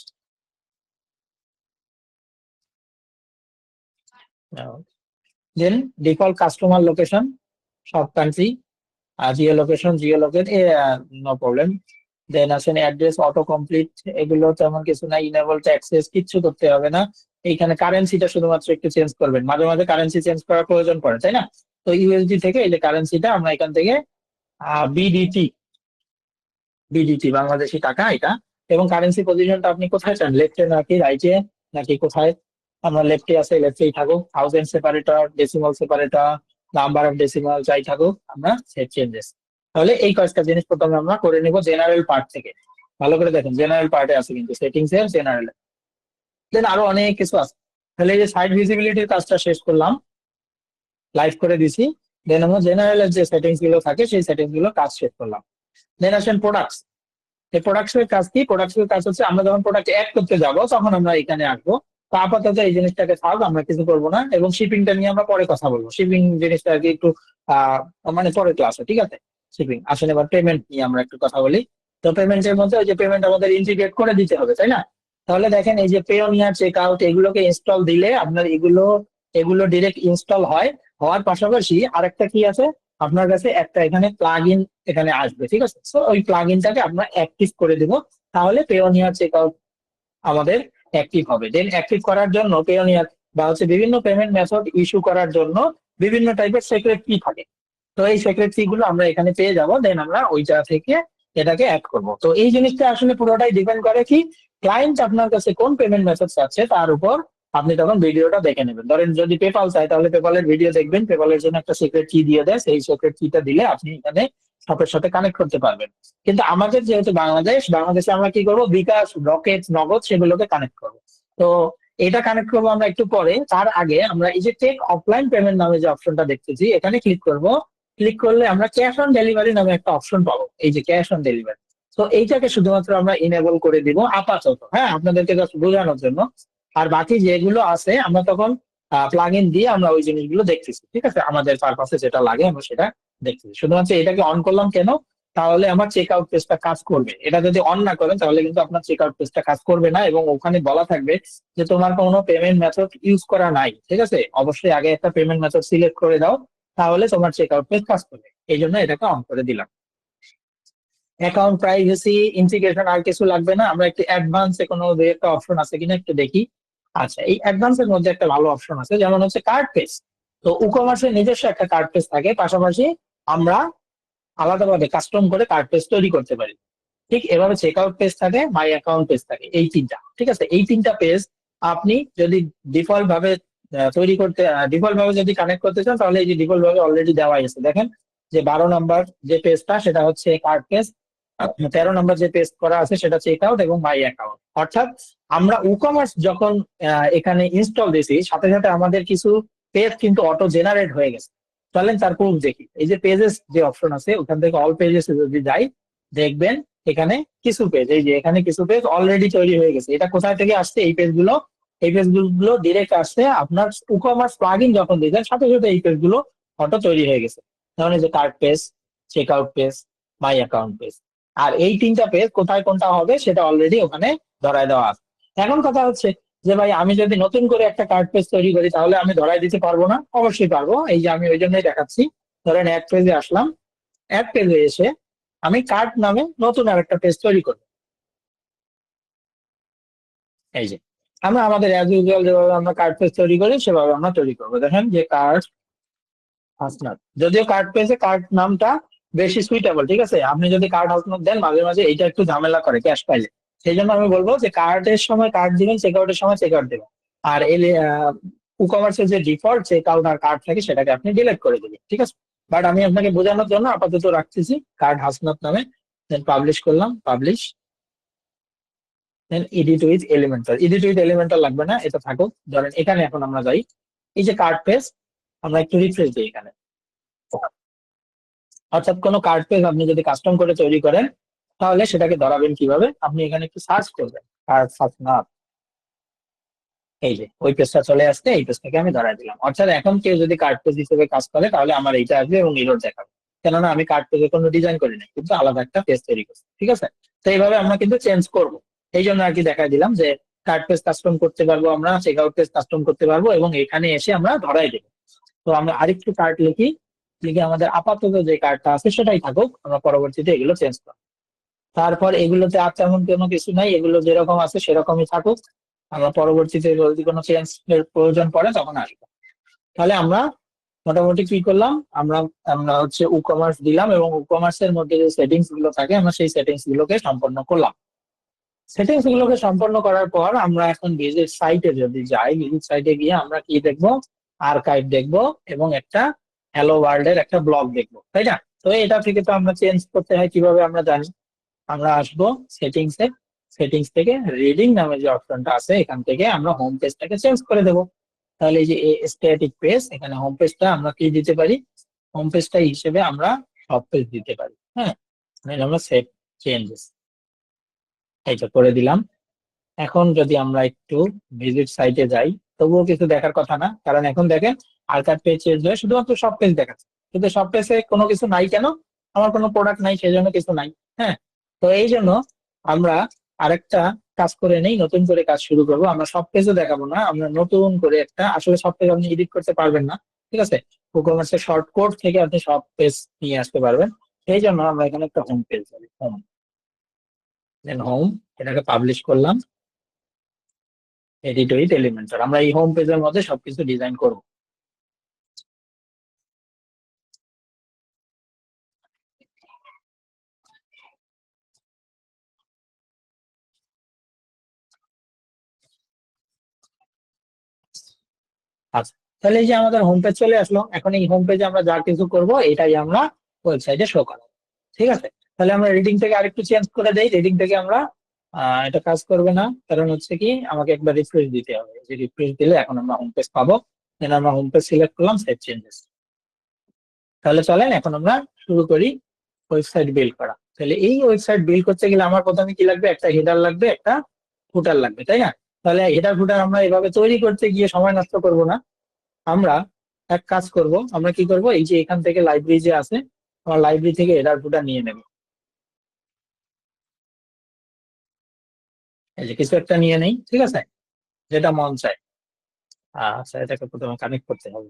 Then default customer location সব country, geo locate no problem. Then আসেন অ্যাড্রেস অটো কমপ্লিট, এগুলো তেমন কিছু না, ইনেবল অ্যাক্সেস কিচ্ছু করতে হবে না। এইখানে কারেন্সিটা শুধুমাত্র একটু চেঞ্জ করবেন, মাঝে মাঝে কারেন্সি চেঞ্জ করার প্রয়োজন পড়ে, তাই না। তো তো ইউএসডি থেকে এই যে কারেন্সিটা আমরা এখান থেকে বিডিটি বিডিটি বাংলাদেশি টাকা এটা, এবং কারেন্সি পজিশনটা আপনি কোথায় চান, লেফটে নাকি রাইটে নাকি কোথায়? আমরা লেফটে আছে, লেফটেই থাকুক, thousand separator, decimal separator, number of decimal যাই থাকুক, আমরা সেভ চেঞ্জেস। তাহলে এই কয়েকটা জিনিস প্রথমে আমরা করে নিব জেনারেল পার্ট থেকে। ভালো করে দেখেন জেনারেল পার্টে আছে কিন্তু সেটিংস এর জেনারেল, দেন আরো অনেক কিছু আছে। তাহলে এই যে সাইট ভিজিবিলিটির কাজটা শেষ করলাম, লাইভ করে দিছি। দেন আমরা জেনারেলের যে সেটিংস গুলো থাকে সেই সেটিংস গুলো কাজ শেষ করলাম। দেন আসেন প্রোডাক্টস। এই প্রোডাক্টসের কাজ কি? প্রোডাক্টসের কাজ হচ্ছে আমরা যখন প্রোডাক্ট অ্যাড করতে যাব তখন আমরা এখানে আসবো। তো আপাতত এই জিনিসটাকে থাক, আমরা কিছু করবো না, এবং শিপিংটা নিয়ে আমরা পরে কথা বলবো। শিপিং জিনিসটা আর কি একটু মানে পরে ক্লাসে, ঠিক আছে? শিপিং আসলে এবার পেমেন্ট নিয়ে আমরা একটু কথা বলি। তো পেমেন্টের মধ্যে ওই যে পেমেন্ট আমাদের ইন্টিগ্রেট করে দিতে হবে, তাই না? তাহলে দেখেন এই যে পেওনিয়ার চেক আউট এগুলোকে ইনস্টল দিলে আপনার এগুলো এগুলো ডিরেক্ট ইনস্টল হয়। হওয়ার পাশাপাশি আরেকটা কি আছে, আপনার কাছে একটা এখানে প্লাগ ইন এখানে আসবে, ঠিক আছে? তো ওই প্লাগ ইনটাকে আমরা অ্যাক্টিভ করে দিব, তাহলে পেওনিয়ার চেক আউট আমাদের অ্যাক্টিভ হবে। দেন অ্যাক্টিভ করার জন্য পেওনিয়ার বা হচ্ছে বিভিন্ন পেমেন্ট মেথড ইস্যু করার জন্য বিভিন্ন টাইপের সিক্রেট কি থাকে। তো এই সিক্রেট কি গুলো আমরা এখানে পেয়ে যাব, দেন আমরা ওইটা থেকে এটাকে অ্যাড করব। তো এই জিনিসটা আসলে পুরোটাই ডিপেন্ড করে কি ক্লায়েন্ট আপনার কাছে কোন পেমেন্ট মেথড চাচ্ছে তার উপর আপনি তখন ভিডিওটা দেখে নেবেন। ধরেন যদি পেপাল চাই তাহলে পেপালের ভিডিও দেখবেন, পেপালের জন্য একটা সিক্রেট কি দিয়ে দেয়, সেই সিক্রেট কিটা দিলে আপনি এখানে শপের সাথে কানেক্ট করতে পারবেন। কিন্তু আমাদের যেহেতু বাংলাদেশে আমরা কি করব, বিকাশ, রকেট, নগদ সেগুলোকে কানেক্ট করব। তো এটা কানেক্ট করবো আমরা একটু পরে। তার আগে আমরা এই যে টেক অফলাইন পেমেন্ট নামে যে অপশনটা দেখতেছি এখানে ক্লিক করব। ক্লিক করলে আমরা ক্যাশ অন ডেলিভারি নামে একটা অপশন পাবো, এই যে ক্যাশ অন ডেলিভারি। তো এইটাকে শুধুমাত্র আমরা ইনেবল করে দিব আপাতত, হ্যাঁ, আপনাদেরকে জাস্ট বোঝানোর জন্য। আর বাকি যেগুলো আছে আমরা তখন প্লাগ ইন দিয়ে আমরা ওই জিনিসগুলো দেখতেছি, ঠিক আছে? আমাদের পারপাসে যেটা লাগে আমরা সেটা দেখতেছি। শুধুমাত্র এটাকে অন করলাম কেন, তাহলে আমার চেক আউট পেজটা কাজ করবে। এটা যদি অন না করেন তাহলে কিন্তু আপনার চেক আউট পেজটা কাজ করবে না, এবং ওখানে বলা থাকবে যে তোমার কোনো পেমেন্ট মেথড ইউজ করা নাই, ঠিক আছে? অবশ্যই আগে একটা পেমেন্ট মেথড সিলেক্ট করে দাও, তাহলে তোমার চেক আউট পেজ কাজ করবে। এই জন্য এটাকে অন করে দিলাম। অ্যাকাউন্ট প্রাইভেসি ইন্টিগ্রেশন আর কিছু লাগবে না, আমরা একটু অ্যাডভান্সে কোনো দুই একটা অপশন আছে কিনা একটু দেখি। আচ্ছা, এই অ্যাডভান্সের মধ্যে একটা ভালো অপশন আছে, যেমন হচ্ছে কার্ড পেজ। তো ইকমার্সের নিজস্ব একটা কার্ড পেজ থাকে, পাশাপাশি আমরা আলাদাভাবে কাস্টম করে কার্ড পেজ তৈরি করতে পারি। ঠিক এভাবে চেক আউট পেজ থাকে, মাই অ্যাকাউন্ট পেজ থাকে, এই তিনটা, ঠিক আছে? এই তিনটা পেজ আপনি যদি ডিফল্ট ভাবে তৈরি করতে ডিফল্ট ভাবে যদি কানেক্ট করতে চান তাহলে এই যে ডিফল্ট ভাবে অলরেডি দেওয়া আছে, দেখেন যে 12 নম্বর যে পেজটা সেটা হচ্ছে কার্ড পেজ, 13 নম্বর যে পেজ করা আছে সেটা চেক আউট এবং মাই অ্যাকাউন্ট। অর্থাৎ আমরা ইকমার্স যখন এখানে ইনস্টল দিয়েছি সাথে সাথে আমাদের কিছু পেজ কিন্তু অটো জেনারেট হয়ে গেছে। চলেন তার প্রুফ দেখি। এই যে পেজেস যে অপশন আছে ওখান থেকে অল পেজেস যদি যাই, দেখবেন এখানে কিছু পেজ, এই যে এখানে কিছু পেজ অলরেডি তৈরি হয়ে গেছে। এটা কোথায় থেকে আসছে? এই পেজগুলো ডিরেক্ট আসছে আপনার ইকমার্স প্লাগইন যখন দিয়েছেন সাথে সাথে এই পেজগুলো অটো তৈরি হয়ে গেছে। যেমন এই যে card page, check out page, my account page. আর এই তিনটা পেজ কোথায় কোনটা হবে সেটা অলরেডি ওখানে ধরায় দেওয়া আছে। এখন কথা হচ্ছে যে ভাই আমি যদি নতুন করে একটা কার্ড পেজ তৈরি করি তাহলে আমি ধরায় দিতে পারবো না? অবশ্যই পারবো। এই যে আমি ওই জন্যই দেখাচ্ছি। ধরেন অ্যাড পেজে আসলাম, অ্যাড পেজে এসে আমি কার্ড নামে নতুন আর একটা পেজ তৈরি করবো। এই যে আমরা আমাদের অ্যাজ ইউজুয়াল যেভাবে আমরা কার্ড পেজ তৈরি করি সেভাবে আমরা তৈরি করবো। দেখেন যে কার্ড হাসনাত, যদিও কার্ড পেজে কার্ড নামটা বেশি সুইটেবল, ঠিক আছে? আপনি যদি কার্ড হাসনাত দেন মাঝে মাঝে এটা একটু ঝামেলা করে ক্যাশ পাইলে। সেই জন্য আমি বলবো যে কার্ডের সময় কার্ড দিবেন, চেক আউটের সময় চেক আউট দেবেন। আর ইকমার্সের যে ডিফল্ট চেক আউট আর কার্ড থাকে সেটাকে আপনি ডিলিট করে দিবেন, ঠিক আছে? বাট আমি আপনাকে বোঝানোর জন্য আপাতত রাখতেছি কার্ড হাসনাত নামে। দেন পাবলিশ করলাম, publish. Then edit with Elementor লাগবে না, এটা থাকুক। ধরেন এখানে এখন আমরা যাই, এই যে কার্ড পেজ, আমরা একটু রিফ্রেশ দিই এখানে। অর্থাৎ কোনো কার্ড পেজ আপনি যদি কাস্টম করে তৈরি করেন তাহলে সেটাকে ধরাবেন কিভাবে? আপনি এখানে একটু সার্চ করবেন, কার্ড হাসনাত, এই যে ওই পেজটা চলে আসছে, এই পেজটাকে আমি ধরাই দিলাম। অর্থাৎ এখন কেউ যদি কার্ড পেজ হিসেবে কাজ করে তাহলে আমার এইটা আসবে এবং এরর দেখাবে, কেননা আমি কার্ড পেজে কোনো ডিজাইন করি নাই, কিন্তু আলাদা একটা পেজ তৈরি করছি, ঠিক আছে? তো এইভাবে আমরা কিন্তু চেঞ্জ করব। এই জন্য আর কি দেখাই দিলাম যে কার্ড পেজ কাস্টম করতে পারবো, আমরা চেক আউট পেজ কাস্টম করতে পারবো এবং এখানে এসে আমরা ধরাই দেবো। তো আমরা আরেকটু কার্ড লিখি, লিখে আমাদের আপাতত যে কার্ডটা আছে সেটাই থাকুক, আমরা পরবর্তীতে এগুলো চেঞ্জ করবো। তারপর এগুলোতে আর তেমন কোনো কিছু নাই, এগুলো যেরকম আছে সেরকমই থাকুক। আমরা পরবর্তীতে যদি কোনো চেঞ্জ এর প্রয়োজন পড়ে তখন আসবো। তাহলে আমরা মোটামুটি কি করলাম আমরা আমরা হচ্ছে ই কমার্স দিলাম এবং ই কমার্সের মধ্যে যে সেটিংস গুলো থাকে আমরা সেই সেটিংস গুলোকে সম্পন্ন করলাম। সেটিংস গুলোকে সম্পন্ন করার পর আমরা এখন ভিজিট সাইটে যদি যাই, ভিজিট সাইটে গিয়ে আমরা কি দেখবো, আর্কাইভ দেখবো এবং একটা হ্যালো ওয়ার্ল্ড এর একটা ব্লগ দেখবো, তাই না? তো এটা থেকে তো আমরা চেঞ্জ করতে হয় কিভাবে আমরা জানি। আমরা আসবো সেটিংস এ, সেটিংস থেকে রিডিং নামে যে অপশনটা আছে এখান থেকে আমরা হোম পেজটাকে চেঞ্জ করে দেবো। তাহলে এই যে স্ট্যাটিক পেজ, এখানে হোম পেজটা আমরা কি দিতে পারি, হোম পেজটা হিসেবে আমরা সব পেজ দিতে পারি। হ্যাঁ, আমরা সেভ চেঞ্জেস এইটা করে দিলাম। এখন যদি আমরা একটু ভিজিট সাইটে যাই, তবুও কিছু দেখার কথা না, কারণ এখন দেখেন আর্কাইভ পেজ চেঞ্জ হয়ে শুধুমাত্র সব পেজ দেখাচ্ছে, কিন্তু সব পেজে কোনো কিছু নাই কেন, আমার কোনো প্রোডাক্ট নাই সেই জন্য কিছু নাই। হ্যাঁ, তো এই জন্য আমরা আরেকটা কাজ করে নেই, নতুন করে কাজ শুরু করবো। আমরা সব পেজও দেখাবো না, আমরা নতুন করে একটা, আসলে সব পেজ আপনি এডিট করতে পারবেন না, ঠিক আছে, কুকমার্সের শর্ট কোড থেকে আপনি সব পেজ নিয়ে আসতে পারবেন। সেই জন্য আমরা এখানে একটা হোম পেজ যাবো, হোম, দেন হোম, এটাকে পাবলিশ করলাম, এডিট উইথ এলিমেন্টর। আমরা এই হোম পেজের মধ্যে সবকিছু ডিজাইন করব। আচ্ছা, তাহলে এই যে আমাদের হোম পেজ চলে আসলো। এখন এই হোম পেজে আমরা যা কিছু করব এটাই আমরা ওয়েবসাইটে শো করাবো, ঠিক আছে। তাহলে আমরা রিডিং থেকে আরেকটু চেঞ্জ করে দেই। রিডিং থেকে আমরা এটা কাজ করবে না, কারণ হচ্ছে কি আমাকে একবার রিফ্রেশ দিতে হবে। যে রিফ্রেশ দিলে এখন আমরা হোম পেজ পাবো। দেন আমরা হোম পেজ সিলেক্ট করলাম, সেভ চেঞ্জেস। তাহলে চলেন এখন আমরা শুরু করি ওয়েবসাইট বিল্ড করা। তাহলে এই ওয়েবসাইট বিল্ড করতে গেলে আমার প্রথমে কি লাগবে, একটা হেডার লাগবে, একটা ফুটার লাগবে, তাই না? তাহলে হেডার ফুটার আমরা এভাবে তৈরি করতে গিয়ে সময় নষ্ট করব না। আমরা এক কাজ করব, আমরা কি করব, এই যে এখান থেকে লাইব্রেরি যে আছে, আমার লাইব্রেরি থেকে হেডার ফুটার নিয়ে নেব। এই যে কিছু একটা নিয়ে নেই, ঠিক আছে, যেটা মন চায়। আচ্ছা, এটাকে প্রথমে কানেক্ট করতে হবে।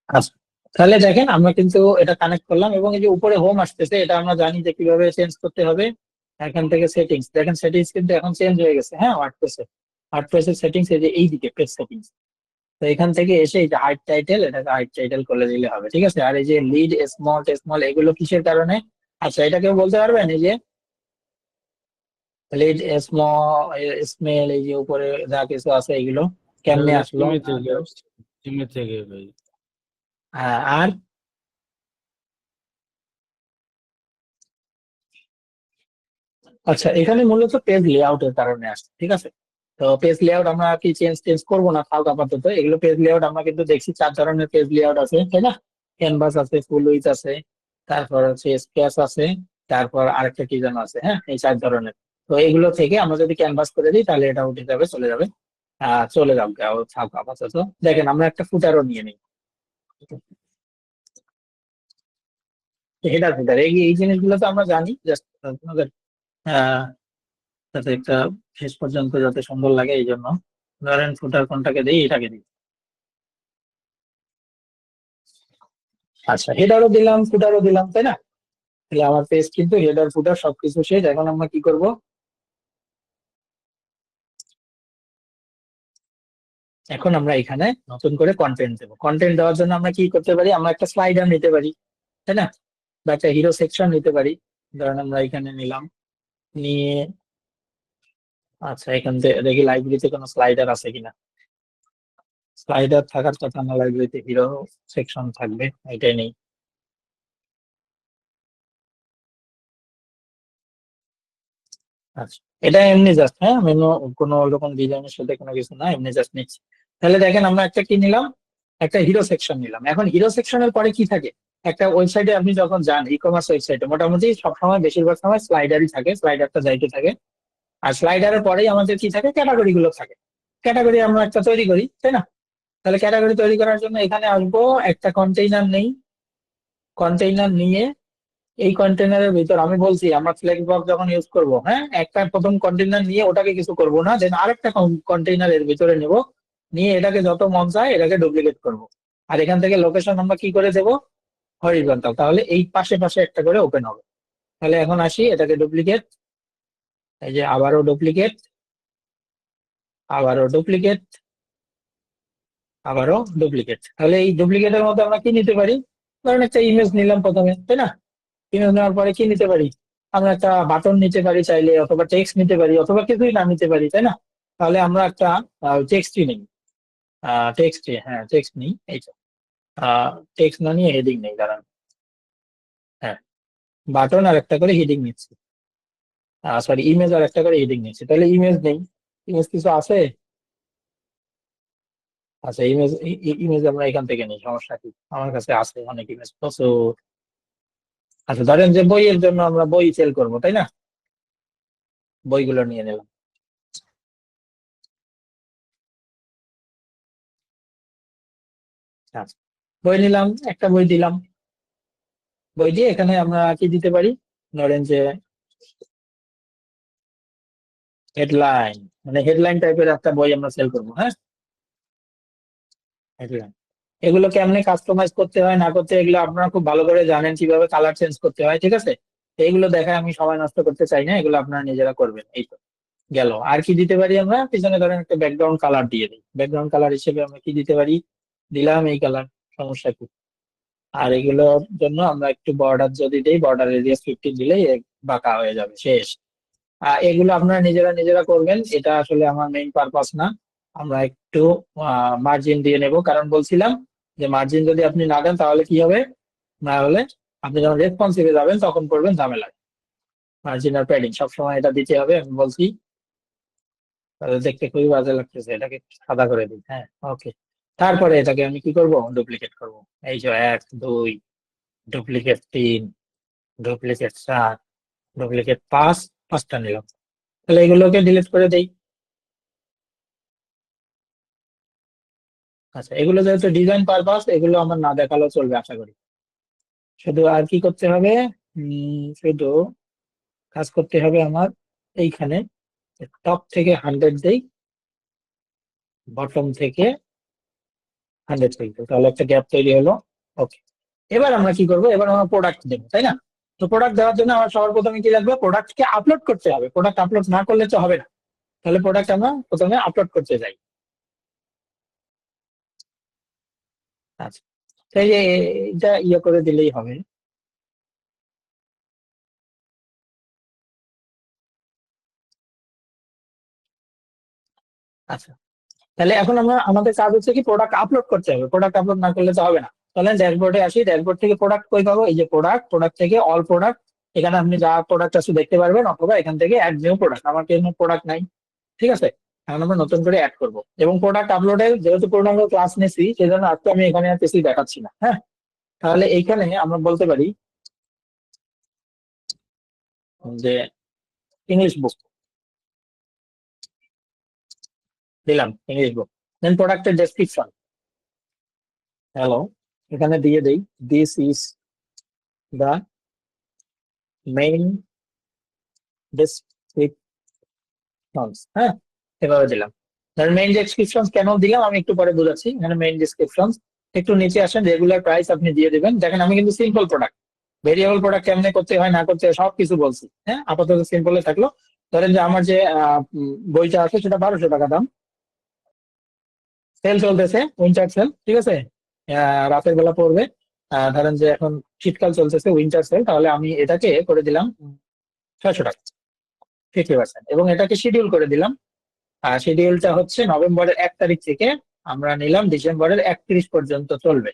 আচ্ছা, তাহলে দেখেন আমরা কিন্তু এটা কানেক্ট করলাম এবং এই যে উপরে হোম আসতেছে, এটা আমরা জানি যে কিভাবে চেঞ্জ করতে হবে। এখান থেকে সেটিংস, দেখেন সেটিংস কিন্তু এখন চেঞ্জ হয়ে গেছে। হ্যাঁ, ওয়ার্ডপ্রেসে, ওয়ার্ডপ্রেসের সেটিংস এই যে এইদিকে পেজ সেটিংস। তো এখান থেকে এসে এই যে হাইড টাইটেল, এটাকে হাইড টাইটেল করে দিলে হবে, ঠিক আছে। আর এই যে লিড স্মল স্মল এগুলো কিসের কারণে, আচ্ছা এটা কেউ বলতে পারবেন? এই যে লিড স্মল স্মেল, এই যে উপরে যা কিছু আছে এগুলো কেমনে আসলো? টিমে থেকে ভাই। আর আচ্ছা, এখানে মূলত পেজ লেআউটের কারণে আসছে, ঠিক আছে। তো পেজ লেআউট আমরা কি চেঞ্জ চেঞ্জ করবো না, থাক আপাতত। এগুলো পেজ লেআউট আমরা কিন্তু দেখছি 4 ধরনের পেজ লেআউট আছে, তাই না? ক্যানভাস আছে, ফুল উইথ আছে, তারপর হচ্ছে স্কেচ আছে, তারপর আরেকটা কি যেন আছে। হ্যাঁ, এই 4 ধরনের। তো এগুলো থেকে আমরা যদি ক্যানভাস করে দিই তাহলে এটা উঠে যাবে, চলে যাবে। চলে যাবে, থাক আপাতত। দেখেন আমরা একটা ফুটারও নিয়ে নিই, হেডার ফুটার, এই এই জিনিসগুলো তো আমরা জানি, জাস্ট আপনাদের যাতে একটা শেষ পর্যন্ত যাতে সুন্দর লাগে এই জন্য। ধরেন ফুটার কোনটাকে দিই, এটাকে দিই। আচ্ছা, হেডারও দিলাম, ফুটারও দিলাম, তাই না? তাহলে আমার পেজ কিন্তু হেডার ফুটার সবকিছু শেষ। এখন আমরা কি করব, এখন আমরা এখানে নতুন করে কন্টেন্ট দেবো। কন্টেন্ট দেওয়ার জন্য আমরা কি করতে পারি, আমরা একটা স্লাইডার নিতে পারি, তাই না, বা একটা হিরো সেকশন নিতে পারি। ধরেন আমরা এখানে নিলাম, নিয়ে আচ্ছা এখান থেকে দেখি লাইব্রেরিতে কোনো স্লাইডার আছে কিনা। স্লাইডার থাকার কথা না, লাইব্রেরিতে হিরো সেকশন থাকবে, এটাই নেই। আচ্ছা, এটা এমনি জাস্ট, হ্যাঁ মেনু কোনো রকম ডিজাইনের সাথে কোনো কিছু না, এমনি জাস্ট নিচ্ছি। তাহলে দেখেন আমরা একটা কি নিলাম, একটা হিরো সেকশন নিলাম। এখন হিরো সেকশনের পরে কি থাকে, একটা ওয়েবসাইটে আপনি যখন যান ই কমার্স ওয়েবসাইটে মোটামুটি সবসময় বেশিরভাগ সময় স্লাইডারই থাকে, স্লাইডারটা যাইতে থাকে। আর স্লাইডারের পরেই আমাদের কি থাকে, ক্যাটাগরি গুলো থাকে। ক্যাটাগরি আমরা একটা তৈরি করি, তাই না? তাহলে ক্যাটাগরি তৈরি করার জন্য এখানে আসবো, একটা কন্টেইনার নেই, কন্টেইনার নিয়ে এই কন্টেনারের ভিতর আমি বলছি আমরা ফ্লেক্স বক্স যখন ইউজ করব, হ্যাঁ একটা প্রথম কন্টেনার নিয়ে ওটাকে কিছু করব না, দেন আরেকটা কন্টেনার এর ভিতরে নেব, নিয়ে এটাকে যত মন চায় এটাকে ডুপ্লিকেট করব। আর এখান থেকে লোকেশন আমরা কি করে দেব, হরিজন্টাল, তাহলে এই পাশে পাশে একটা করে ওপেন হবে। তাহলে এখন আসি, এটাকে ডুপ্লিকেট, এই যে আবারও ডুপ্লিকেট, আবারও ডুপ্লিকেট, আবারও ডুপ্লিকেট। তাহলে এই ডুপ্লিকেটের মধ্যে আমরা কি নিতে পারি, ধরেন একটা ইমেজ নিলাম প্রথমে, তাই না? ইমেজ নেওয়ার পরে কি নিতে পারি, আমরা একটা বাটন নিতে পারি চাইলে, অথবা টেক্সট নিতে পারি, অথবা কিছুই না নিতে পারি, তাই না? তাহলে আমরা একটা টেক্সটই নিই, টেক্সট, হ্যাঁ টেক্সট নিই, এই তো টেক্সট না নিয়ে হেডিং নেই, দাঁড়ান, হ্যাঁ বাটন আর একটা করে হেডিং নিচ্ছি, সরি ইমেজ আর একটা করে হেডিং নিচ্ছি। তাহলে ইমেজ নেই, ইমেজ কিছু আছে? আচ্ছা ইমেজ, ইমেজ আমরা এখান থেকে নিই, সমস্যা কি, আমার কাছে আছে অনেক ইমেজ প্রচুর। আচ্ছা ধরেন যে বইয়ের জন্য আমরা বই সেল করবো, তাই না? বইগুলো নিয়ে নিলাম, আচ্ছা বই নিলাম, একটা বই দিলাম, বই দিয়ে এখানে আমরা কি দিতে পারি, ধরেন যে হেডলাইন, মানে হেডলাইন টাইপের একটা বই আমরা সেল করবো, হ্যাঁ হেডলাইন। এগুলো কেমনে কাস্টমাইজ করতে হয় না করতে হয়, এগুলো আপনারা খুব ভালো করে জানেন, কিভাবে কালার চেঞ্জ করতে হয়, ঠিক আছে? তো এগুলো দেখায় আমি সময় নষ্ট করতে চাই না, এগুলো আপনারা নিজেরা করবেন। এই তো গেল। আর কি দিতে পারি আমরা, পিছনে ধরেন একটা ব্যাকগ্রাউন্ড কালার দিয়ে দিই, ব্যাকগ্রাউন্ড কালার হিসেবে আমরা কি দিতে পারি, দিলাম এই কালার, সমস্যা কি? আর এগুলোর জন্য আমরা একটু বর্ডার যদি দিই, বর্ডার রেডিয়াস 15 দিলেই বাঁকা হয়ে যাবে, শেষ। এগুলো আপনারা নিজেরা নিজেরা করবেন, এটা আসলে আমার মেইন পারপাস না। আমরা একটু মার্জিন দিয়ে নেব, কারণ বলছিলাম যে মার্জিন যদি আপনি না দেন তাহলে কি হবে, না হলে আপনি যখন রেসপন্সিভে যাবেন তখন পড়বেন ঝামেলায়। মার্জিন আর প্যাডিং সবসময় এটা দিতে হবে, আমি বলছি। তাহলে দেখতে খুবই বাজে লাগতেছে, এটাকে একটু সাদা করে দিই, হ্যাঁ ওকে। তারপরে এটাকে আমি কি করব, ডুপ্লিকেট করব। এই যে 1 2, ডুপ্লিকেট 3, ডুপ্লিকেট 4, ডুপ্লিকেট 5, 5টা নিলাম। তাহলে এগুলোকে ডিলিট করে দেই। আচ্ছা এগুলো যেহেতু ডিজাইন পারপাস, এগুলো আমার না দেখালেও চলবে আশা করি। শুধু আর কি করতে হবে, শুধু কাজ করতে হবে আমার, এইখানে টপ থেকে 100 দেই, বটম থেকে 100 দেই, তাহলে একটা গ্যাপ তৈরি হলো। ওকে, এবার আমরা কি করবো, এবার আমরা প্রোডাক্ট দেবো, তাই না? তো প্রোডাক্ট দেওয়ার জন্য আমার সবার প্রথমে কি লাগবে, প্রোডাক্টকে আপলোড করতে হবে, প্রোডাক্ট আপলোড না করলে তো হবে না। তাহলে প্রোডাক্ট আমরা প্রথমে আপলোড করতে যাই। আচ্ছা, তো এই যে এটা ইয়ে করে দিলেই হবে। আচ্ছা, তাহলে এখন আমরা আমাদের কাজ হচ্ছে কি, প্রোডাক্ট আপলোড করতে হবে, প্রোডাক্ট আপলোড না করলে তো হবে না। তাহলে ড্যাশবোর্ডে আসি, ড্যাশবোর্ড থেকে প্রোডাক্ট কই পাবো, এই যে প্রোডাক্ট, প্রোডাক্ট থেকে অল প্রোডাক্ট, এখানে আপনি যা প্রোডাক্ট আছে দেখতে পারবেন, অথবা এখান থেকে অ্যাড নিউ প্রোডাক্ট, আমার কোনো প্রোডাক্ট নাই, ঠিক আছে? এখন আমরা নতুন করে অ্যাড করবো, এবং প্রোডাক্ট আপলোডের যেহেতু পূর্ণাঙ্গ ক্লাস নিয়েছি সেই জন্য আজকে আমি এখানে আর কিছুই দেখাচ্ছি না, হ্যাঁ। তাহলে এইখানে আমরা বলতে পারি যে ইংলিশ বুক, দিলাম ইংলিশ বুক। দেন প্রোডাক্টের ডেসক্রিপশন, হ্যালো, এখানে দিয়ে দেই, this is the main description, হ্যাঁ এভাবে দিলাম। ধরেন মেইন ডেসক্রিপশন কেন দিলাম আমি একটু পরে বোঝাচ্ছি। এখানে মেইন ডেসক্রিপশন, একটু নিচে আসেন, রেগুলার প্রাইস আপনি দিয়ে দিবেন। দেখেন আমি কিন্তু সিম্পল প্রোডাক্ট, ভেরিয়েবল প্রোডাক্ট কেমনে করতে হয় না করতে হয় সবকিছু বলছি, হ্যাঁ আপাতত সিম্পলে থাকলো। ধরেন যে আমার যে বইটা আছে সেটা 1200 টাকা দাম, সেল চলতেছে, উইন্টার সেল, ঠিক আছে? রাতের বেলা পড়বে, ধরেন যে এখন শীতকাল চলতেছে, উইন্টার সেল, তাহলে আমি এটাকে করে দিলাম 600 টাকা, 50%, এবং এটাকে শিডিউল করে দিলাম। শিডিউলটা হচ্ছে নভেম্বরের 1 তারিখ থেকে আমরা নিলাম ডিসেম্বরের 31 পর্যন্ত চলবে।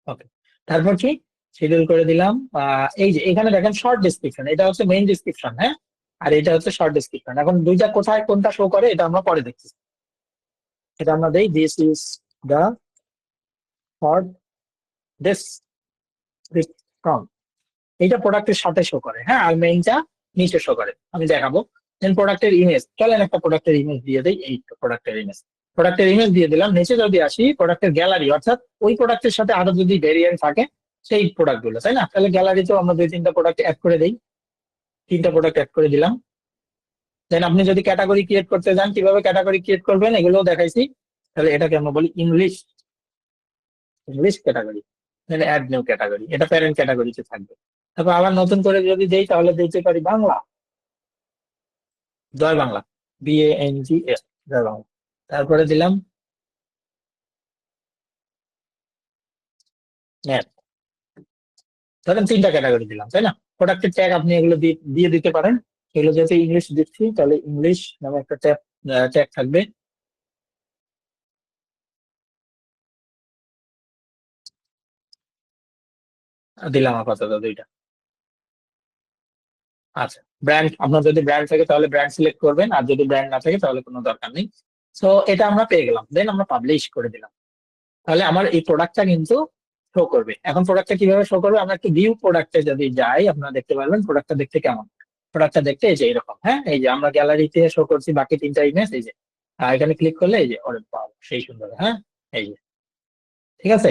ওকে, তারপর কি শিডিউল করে দিলাম। এই যে এখানে দেখেন শর্ট ডেসক্রিপশন, এটা হচ্ছে মেইন ডেসক্রিপশন, হ্যাঁ, আর এটা হচ্ছে শর্ট ডেসক্রিপশন। এখন দুইটা কোথায় কোনটা শো করে এটা আমরা পরে দেখছি। এটা আমরা দেই this is the short description, এইটা প্রোডাক্টের সাথে শো করে, হ্যাঁ, আর মেইনটা নিচে শো করে, আমি দেখাবো। দেন প্রোডাক্টের ইমেজ, চলেন একটা প্রোডাক্টের ইমেজ দিয়ে দিই। এই প্রোডাক্টের ইমেজ দিয়ে দিলাম। নিচে যদি আসি প্রোডাক্টের গ্যালারি, অর্থাৎ ওই প্রোডাক্টের সাথে আরো যদি ভেরিয়েন্ট থাকে সেই প্রোডাক্ট গুলো, তাই না? তাহলে গ্যালারিতেও আমরা 2-3টা প্রোডাক্ট অ্যাড করে দিই। 3টা প্রোডাক্ট অ্যাড করে দিলাম। দেন আপনি যদি ক্যাটাগরি ক্রিয়েট করতে যান, কিভাবে ক্যাটাগরি ক্রিয়েট করবেন এগুলোও দেখাইছি। তাহলে এটাকে আমরা বলি ইংলিশ ক্যাটাগরি। দেন অ্যাড নিউ ক্যাটাগরি, এটা প্যারেন্ট ক্যাটাগরিতে থাকবে। তারপর আবার নতুন করে যদি দেই তাহলে দিতে পারি বাংলা, জয় বাংলা, BANGS, জয় বাংলা। তারপরে দিলাম ম্যাথ। ধরেন 3টা ক্যাটাগরি দিলাম, তাই না? প্রোডাক্টের ট্যাগ আপনি এগুলো দিয়ে দিতে পারেন। এগুলো যেহেতু ইংলিশ দিচ্ছি তাহলে ইংলিশ নামে একটা ট্যাগ থাকবে। দিলাম আপাতত 2টা। আচ্ছা, ব্র্যান্ড, আপনার যদি ব্র্যান্ড থাকে তাহলে ব্র্যান্ড সিলেক্ট করবেন, আর যদি ব্র্যান্ড না থাকে তাহলে কোনো দরকার নেই। সো এটা আমরা পেয়ে গেলাম। দেন আমরা পাবলিশ করে দিলাম। তাহলে আমার এই প্রোডাক্টটা কিন্তু শো করবে। এখন প্রোডাক্টটা কিভাবে শো করবে, আমরা একটু ভিউ প্রোডাক্টে যদি যাই আপনারা দেখতে পারবেন প্রোডাক্টটা দেখতে কেমন। প্রোডাক্টটা দেখতে এই যে এরকম, হ্যাঁ, এই যে আমরা গ্যালারিতে শো করছি বাকি 3টা ইমেজ, এই যে এখানে ক্লিক করলে এই যে ওরে বাবা সেই সুন্দর, হ্যাঁ, এই যে, ঠিক আছে,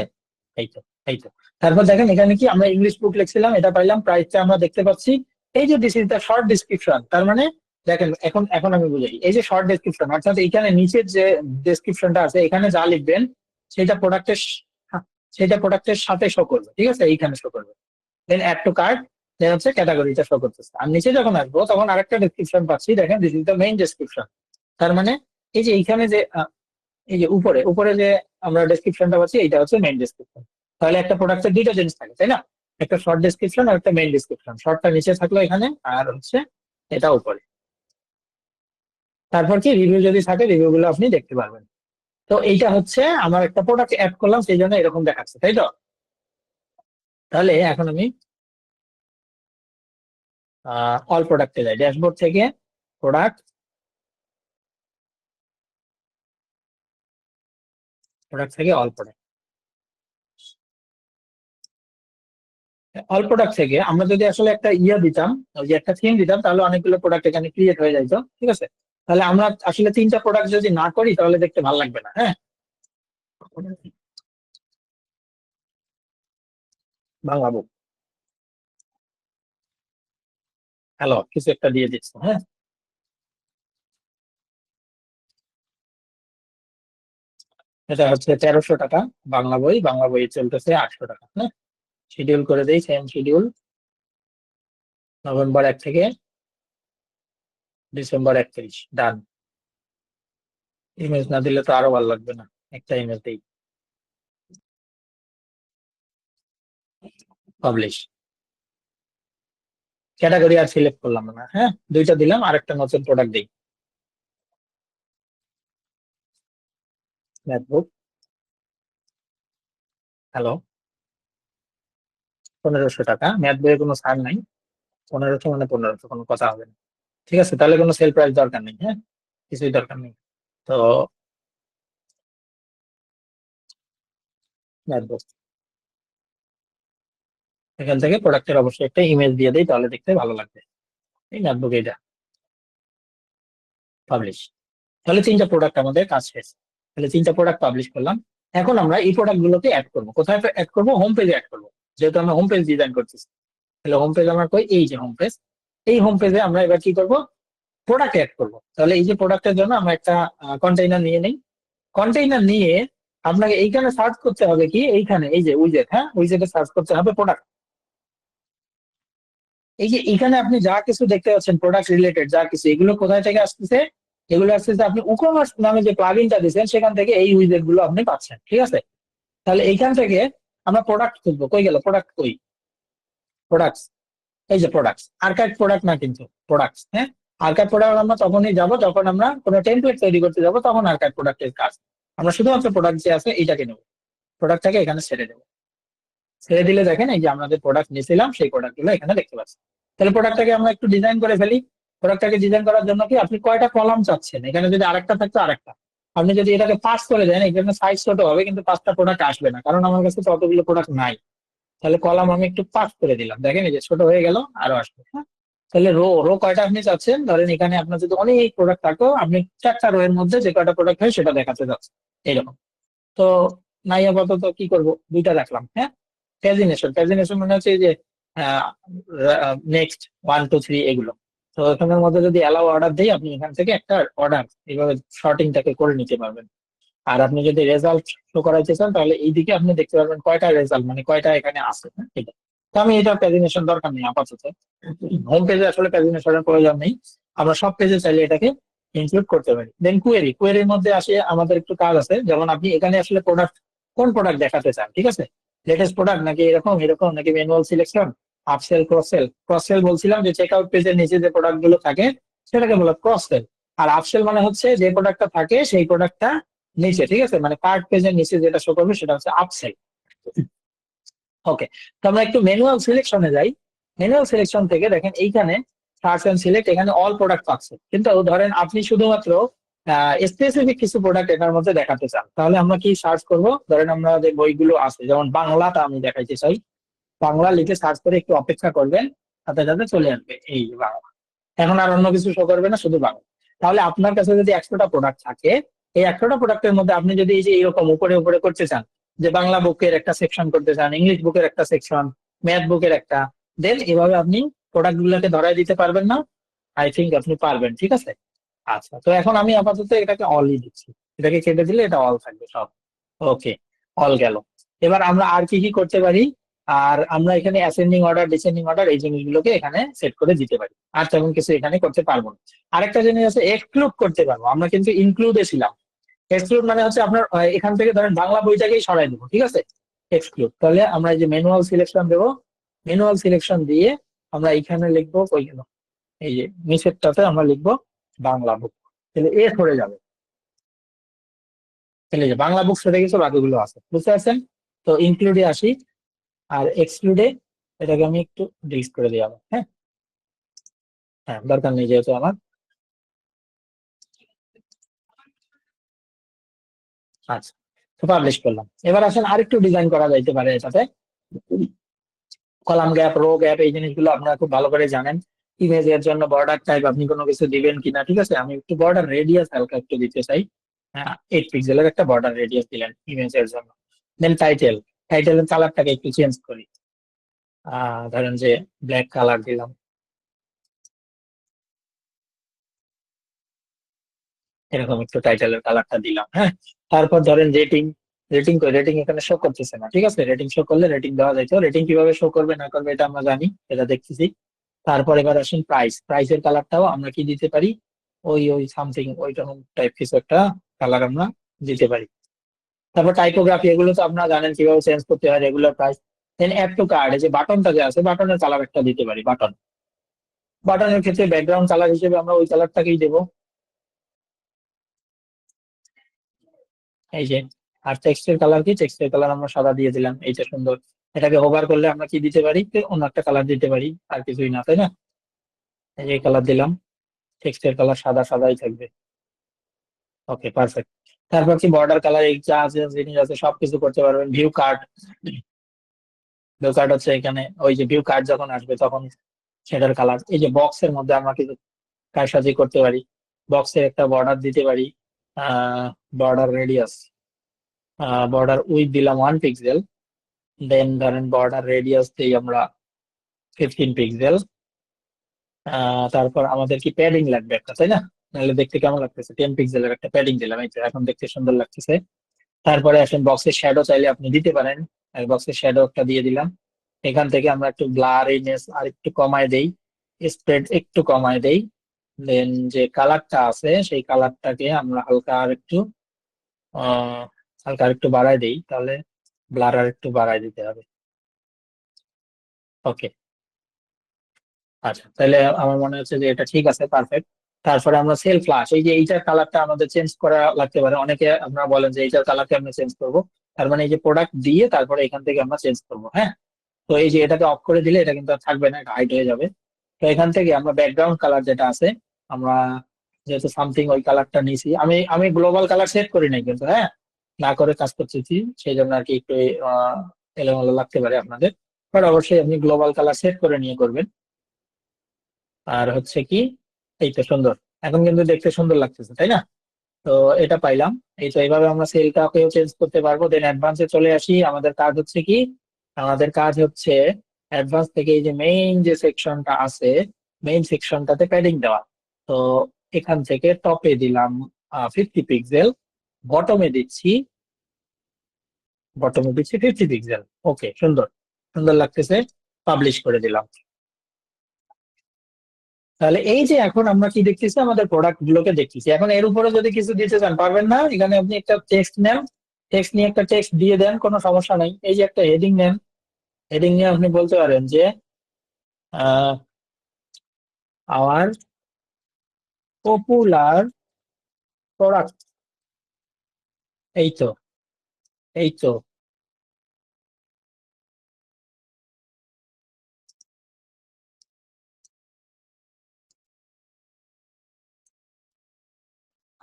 এই তো, এই তো। তারপর দেখেন এখানে কি আমরা ইংলিশ বুক লিখছিলাম, এটা পাইলাম, প্রাইসটা আমরা দেখতে পাচ্ছি। এই যে this is the short description, তার মানে দেখেন এখন এখন আমি বুঝাই। এই যে শর্ট ডেসক্রিপশন, অর্থাৎ এখানে নিচের যে ডেসক্রিপশনটা আছে এখানে যা লিখবেন সেটা প্রোডাক্টের সাথে শো করবে, ঠিক আছে, এইখানে শো করবে। দেন অ্যাড টু কার্ট, দেন হচ্ছে ক্যাটাগরিটা শো করতেছে। আর নিচে যখন আসবো তখন আরেকটা ডেসক্রিপশন পাচ্ছি, দেখেন this is the main description. তার মানে এই যে এইখানে যে এই যে উপরে উপরে যে আমরা ডেসক্রিপশনটা পাচ্ছি এইটা হচ্ছে মেইন ডেসক্রিপশন। তাহলে একটা প্রোডাক্টের 2টা জিনিস থাকে, তাই না? একটা শর্ট ডেসক্রিপশন আর একটা মেইন ডেসক্রিপশন। শর্টটা নিচে থাকলো এখানে, আর হচ্ছে এটা উপরে। তারপর কি রিভিউ যদি থাকে রিভিউ গুলো আপনি দেখতে পারবেন। তো এইটা হচ্ছে আমার একটা প্রোডাক্ট অ্যাড করলাম সেই জন্য এরকম দেখাচ্ছে, তাই তো? তাহলে এখন আমি অল প্রোডাক্টে যাই, ড্যাশবোর্ড থেকে প্রোডাক্ট থেকে অল প্রোডাক্ট। অল প্রোডাক্ট থেকে আমরা যদি আসলে একটা দিতাম, ওই যে একটা থিম দিতাম, তাহলে অনেকগুলো প্রোডাক্ট এখানে ক্রিয়েট হয়ে যাইতো, ঠিক আছে? তাহলে আমরা আসলে 3টা প্রোডাক্ট যদি না করি তাহলে দেখতে ভালো লাগবে না, হ্যাঁ। বাংলা বুক, হ্যালো, কিছু একটা দিয়ে দিচ্ছি, হ্যাঁ। এটা হচ্ছে 1300 টাকা বাংলা বই, বাংলা বই চলতেছে 800 টাকা, হ্যাঁ। শিডিউল করে দেই, সেম শিডিউল, নভেম্বর 1 থেকে ডিসেম্বর 31, ডান। ইমেজ না দিলে তো আরো ভালো লাগবে না, একটা ইমেজ দিই, পাবলিশ। ক্যাটাগরি আর সিলেক্ট করলাম না, হ্যাঁ, 2টা দিলাম, আর একটা নতুন প্রোডাক্ট দিই, ম্যাথবুক, হ্যালো, 1500 টাকা। ম্যাথ বইয়ে কোনো ছাড় নাই, 1500 মানে 1500, কোনো কথা হবে না, ঠিক আছে? তাহলে কোনো সেল প্রাইস দরকার নেই, হ্যাঁ, কিছুই দরকার নেই। তো ম্যাথবুক, এখান থেকে প্রোডাক্টের অবশ্যই একটা ইমেজ দিয়ে দিই, তাহলে দেখতে ভালো লাগবে। এই ম্যাথবুক, এটা পাবলিশ। তাহলে 3টা প্রোডাক্ট আমাদের কাজ শেষ। তাহলে 3টা প্রোডাক্ট পাবলিশ করলাম। এখন আমরা এই প্রোডাক্ট গুলোকে অ্যাড করবো, কোথায় অ্যাড করবো? হোম পেজে অ্যাড করবো, যেহেতু আমরা হোম পেজ ডিজাইন করতেছি। তাহলে হোম পেজ আমার কই? এই যে হোম পেজ, এই হোম পেজে আমরা এবার কি করব? প্রোডাক্ট অ্যাড করবো। তাহলে এই যে প্রোডাক্টের জন্য আমরা একটা কন্টেইনার নিয়ে নিই। কন্টেইনার নিয়ে আপনাকে এইখানে সার্চ করতে হবে কি, এইখানে এই যে উইজেট, হ্যাঁ, উইজেটে সার্চ করতে হবে প্রোডাক্ট। এই যে এখানে আপনি যা কিছু দেখতে পাচ্ছেন প্রোডাক্ট রিলেটেড যা কিছু, এগুলো কোথায় থেকে আসতেছে? এগুলো আসতেছে আপনি উকমার্স নামে যে প্লাগইনটা দিয়েছেন সেখান থেকে এই উইজেট গুলো আপনি পাচ্ছেন, ঠিক আছে? তাহলে এইখান থেকে আমরা প্রোডাক্ট খুঁজবো, কই গেল প্রোডাক্ট, কই প্রোডাক্টস, এই যে প্রোডাক্টস, আর্কাইভ প্রোডাক্ট না কিন্তু প্রোডাক্টস, হ্যাঁ। আর্কাইভ প্রোডাক্ট আমরা তখনই যাব যখন আমরা কোনো টেমপ্লেট তৈরি করতে যাব, তখন আর্কাইভ প্রোডাক্টের কাজ। আমরা শুধুমাত্র প্রোডাক্ট যে আছে এইটাকে নেব, প্রোডাক্টটাকে এখানে ছেড়ে দেবো। ছেড়ে দিলে দেখেন এই যে আমরা যে প্রোডাক্ট নিয়েছিলাম সেই প্রোডাক্ট গুলো এখানে দেখতে পাচ্ছি। তাহলে প্রোডাক্টটাকে আমরা একটু ডিজাইন করে ফেলি। প্রোডাক্টটাকে ডিজাইন করার জন্য কি আপনি কয়টা কলাম চাচ্ছেন? এখানে যদি আরেকটা থাকতো আরেকটা, আপনি যদি এটাকে পাস করে দেন এখানে সাইজ ছোট হবে, কিন্তু 5টা প্রোডাক্ট আসবে না, কারণ আমার কাছে তো অতগুলো প্রোডাক্ট নাই। তাহলে কলাম আমি একটু পাস করে দিলাম, দেখেন এই যে ছোট হয়ে গেল, আরো আসবে। হ্যাঁ, তাহলে রো রো কয়টা আপনি চাচ্ছেন? ধরেন এখানে আপনার যদি অনেক প্রোডাক্ট থাকতো, আপনি 4টা রো এর মধ্যে যে কয়টা প্রোডাক্ট হয় সেটা দেখাতে যাচ্ছে এইরকম। তো নাই আপাতত কি করব, 2টা রাখলাম। হ্যাঁ, প্যাজিনেশন, প্যাজিনেশন মানে হচ্ছে এই যে নেক্সট 1 2 3 এগুলো। তো এখানের মধ্যে যদি অ্যালাউ অর্ডার দেই, আপনি এখান থেকে একটা অর্ডার এইভাবে শর্টিংটাকে করে নিতে পারবেন। আর আপনি যদি রেজাল্ট শো করাইতে চান, তাহলে এইদিকে আপনি দেখতে পারবেন কয়টা রেজাল্ট, মানে কয়টা এখানে আছে। হ্যাঁ, এটা তো আমি এটা প্যাজিনেশন দরকার নেই আপাতত। হোম পেজে আসলে প্যাজিনেশনের প্রয়োজন নেই, আমরা সব পেজে চাইলে এটাকে ইনক্লুড করতে পারি। দেন কোয়েরি, কোয়েরির মধ্যে আসে আমাদের একটু কাজ আছে। যেমন আপনি এখানে আসলে প্রোডাক্ট, কোন প্রোডাক্ট দেখাতে চান, ঠিক আছে? লেটেস্ট প্রোডাক্ট নাকি এরকম এরকম, নাকি manual selection, upsell, cross sell. Cross sell বলছিলাম যে চেক আউট পেজের নিচে যে প্রোডাক্ট গুলো থাকে সেটাকে বলা ক্রস সেল। আর আপসেল মানে হচ্ছে যে প্রোডাক্টটা থাকে সেই প্রোডাক্টটা নিচে, ঠিক আছে, মানে কার্ট পেজের নিচে যেটা শো করবে সেটা হচ্ছে আপসেল। ওকে, তো আমরা একটু ম্যানুয়াল সিলেকশনে যাই। ম্যানুয়াল সিলেকশন থেকে দেখেন এইখানে সার্চ এন্ড সিলেক্ট, এখানে অল প্রোডাক্ট পাচ্ছে। কিন্তু ধরেন আপনি শুধুমাত্র স্পেসিফিক কিছু প্রোডাক্ট এটার মধ্যে দেখাতে চান, তাহলে আমরা কি সার্চ করব? ধরেন আমরা যে বইগুলো আছে, যেমন বাংলাটা আমি দেখাইতে চাই, বাংলা লিখে সার্চ করে একটু অপেক্ষা করবেন, সাথে সাথে চলে আসবে এই যে বাংলা। এখন আর অন্য কিছু শো করবে না, শুধু বাংলা। তাহলে আপনার কাছে যদি 100টা প্রোডাক্ট থাকে, এই 100টা প্রোডাক্টের মধ্যে আপনি যদি এই যে এরকম উপরে উপরে করতে চান, যে বাংলা বুকের একটা সেকশন করতে চান, ইংলিশ বুকের একটা সেকশন, ম্যাথ বুকের একটা, দেন এভাবে আপনি প্রোডাক্ট গুলোকে ধরাই দিতে পারবেন না? আই থিঙ্ক আপনি পারবেন, ঠিক আছে। আচ্ছা, তো এখন আমি আপাতত এটাকে অলই দিচ্ছি, এটাকে কেটে দিলে এটা অল থাকবে সব। ওকে, অল গেল। এবার আমরা আর কি কি করতে পারি? আর আমরা এখানে অ্যাসেন্ডিং অর্ডার, ডিসেন্ডিং অর্ডার এই জিনিসগুলোকে এখানে সেট করে দিতে পারি। আর তেমন কিছু এখানে করতে পারবো না। আরেকটা জিনিস আছে, এক্সক্লুড করতে পারবো। আমরা কিন্তু ইনক্লুডে ছিলাম। এক্সক্লুড মানে হচ্ছে আপনার এখান থেকে ধরেন বাংলা বইটাকেই সরাই দেবো, ঠিক আছে। এক্সক্লুড, তাহলে আমরা এই যে ম্যানুয়াল সিলেকশন দেবো, ম্যানুয়াল সিলেকশন দিয়ে আমরা এখানে লিখবো ওই গেল, এই যে নিচেরটাতে আমরা লিখবো বাংলা বুক, তাহলে এ সরে যাবে। তাহলে এই যে বাংলা বুক সরে গেছে, বাকিগুলো আছে, বুঝতে পারছেন? তো ইনক্লুডে আসি, আর এক্সক্লুডে এটাকে আমি একটু ডিলিট করে দিই আবার। হ্যাঁ, হ্যাঁ, দরকার নেই যেহেতু আমার। আচ্ছা, তো পাবলিশ করলাম। এবার আসেন আরেকটু ডিজাইন করা যাইতে পারে এটাতে। কলাম গ্যাপ, রো গ্যাপ, এই জিনিসগুলো আপনারা খুব ভালো করে জানেন। ইমেজের জন্য বর্ডার টাইপ আপনি কোনো কিছু দিবেন কিনা, ঠিক আছে। আমি একটু বর্ডার রেডিয়াস হালকা একটু দিতে চাই। হ্যাঁ, 8 পিক্সেলের একটা বর্ডার রেডিয়াস দিলেন ইমেজের জন্য। দেন টাইটেল, টাইটেলের কালারটাকে একটু চেঞ্জ করি। ধরেন যে ব্ল্যাক কালার দিলাম, এরকম একটু টাইটেলের কালারটা দিলাম। হ্যাঁ, তারপর ধরেন রেটিং, রেটিং কই, রেটিং এখানে শো করতেছে না, ঠিক আছে। রেটিং শো করলে রেটিং দেওয়া যাইতো, রেটিং কিভাবে শো করবে না করবে এটা আমরা জানি, এটা দেখতেছি। তারপর এবার আসেন প্রাইস, প্রাইসের কালারটাও আমরা কি দিতে পারি, ওই ওই সামথিং ওই রকম টাইপ কিছু একটা কালার আমরা দিতে পারি। তারপর টাইপোগ্রাফি, এগুলো তো আপনারা জানেন কিভাবে চেঞ্জ করতে হয়, regular price. Then add to card, এই যে বাটনটা যে আছে, বাটনের কালার একটা দিতে পারি। বাটন, বাটনের ক্ষেত্রে ব্যাকগ্রাউন্ড কালার হিসেবে আমরা ওই কালারটাকেই দেবো, এই যে। আর টেক্সটের কালার কি, টেক্সটের কালার আমরা সাদা দিয়ে দিলাম, এইটা সুন্দর। এটাকে হোভার করলে আমরা কি দিতে পারি, অন্য একটা কালার দিতে পারি, আর কিছুই না, তাই না। এই যে কালার দিলাম, টেক্সটের কালার সাদা সাদাই থাকবে। ওকে, পারফেক্ট। তারপর কি বর্ডার কালার, এই যা আছে জিনিস আছে সবকিছু করতে পারবেন। ভিউ কার্ড, ভিউ কার্ড হচ্ছে এখানে ওই যে ভিউ কার্ড যখন আসবে তখন সেটার কালার। এই যে বক্সের মধ্যে আমরা কিছু কারসাজি করতে পারি, বক্সের একটা বর্ডার দিতে পারি। বর্ডার রেডিয়াস, বর্ডার উইথ দিলাম 1 পিক্সেল। দেন ধরেন বর্ডার রেডিয়াস দিই আমরা 15 পিক্সেল। তারপর আমাদের কি প্যাডিং লাগবে একটা, তাই না? নাহলে দেখতে কেমন লাগতেছে, 10 পিক্সেলের একটা প্যাডিং দিলাম, এই তো এখন দেখতে সুন্দর লাগতেছে। তারপরে আসেন বক্সের শ্যাডো, চাইলে আপনি দিতে পারেন, বক্সের শ্যাডো একটা দিয়ে দিলাম। এখান থেকে আমরা একটু ব্লারিনেস আর একটু কমায় দেই, স্প্রেড একটু কমায় দেই। দেন যে কালারটা আছে সেই কালারটাকে আমরা হালকা আর একটু আহ হালকা আর একটু বাড়ায় দেই, তাহলে ব্লার আর একটু বাড়ায় দিতে হবে। ওকে, আচ্ছা, তাহলে আমার মনে হচ্ছে যে এটা ঠিক আছে, পারফেক্ট। তারপরে আমরা সেল ফ্লাশ, এই যে এইটার কালারটা আমাদের চেঞ্জ করা লাগতে পারে, অনেকে আপনারা বলেন যে এইটার কালারকে আমরা চেঞ্জ করবো। তার মানে এই যে প্রোডাক্ট দিয়ে তারপরে এখান থেকে আমরা চেঞ্জ করবো, হ্যাঁ। তো এই যে এটাকে অফ করে দিলে এটা কিন্তু আর থাকবে না, এটা হাইড হয়ে যাবে। তো এখান থেকে আমরা ব্যাকগ্রাউন্ড কালার যেটা আছে, আমরা যেহেতু সামথিং ওই কালারটা নিয়েছি, আমি গ্লোবাল কালার সেট করি নাই কিন্তু, হ্যাঁ, না করে কাজ করতেছি, সেই জন্য আর কি একটু এলোমেলো লাগতে পারে আপনাদের। বাট অবশ্যই আপনি গ্লোবাল কালার সেট করে নিয়ে করবেন। আর হচ্ছে কি, এই তো সুন্দর, এখন কিন্তু দেখতে সুন্দর লাগতেছে, তাই না? তো এটা পাইলাম। এই তো এইভাবে আমরা সেলটাকেও চেঞ্জ করতে পারবো। দেন অ্যাডভান্সে চলে আসি। আমাদের কাজ হচ্ছে কি, আমাদের কাজ হচ্ছে অ্যাডভান্স থেকে এই যে মেইন যে সেকশনটা আছে, মেইন সেকশনটাতে প্যাডিং দেওয়া। তো এখান থেকে টপে দিলাম 50 পিক্সেল, বটমে দিচ্ছি বটমে দিচ্ছি 50 পিক্সেল। ওকে, সুন্দর, সুন্দর লাগতেছে। পাবলিশ করে দিলাম। তাহলে এই যে এখন আমরা কি দেখতেছি, আমাদের প্রোডাক্ট গুলোকে দেখতেছি। এখন এর উপরে যদি কিছু দিতে চান পারবেন না, এখানে আপনি একটা টেক্সট নেন, টেক্সট নিয়ে একটা টেক্সট দিয়ে দেন, কোনো সমস্যা নাই। এই যে একটা হেডিং নেন, হেডিং নিয়ে আপনি বলতে পারেন যে আওয়ার পপুলার প্রোডাক্ট। এই তো, এই তো।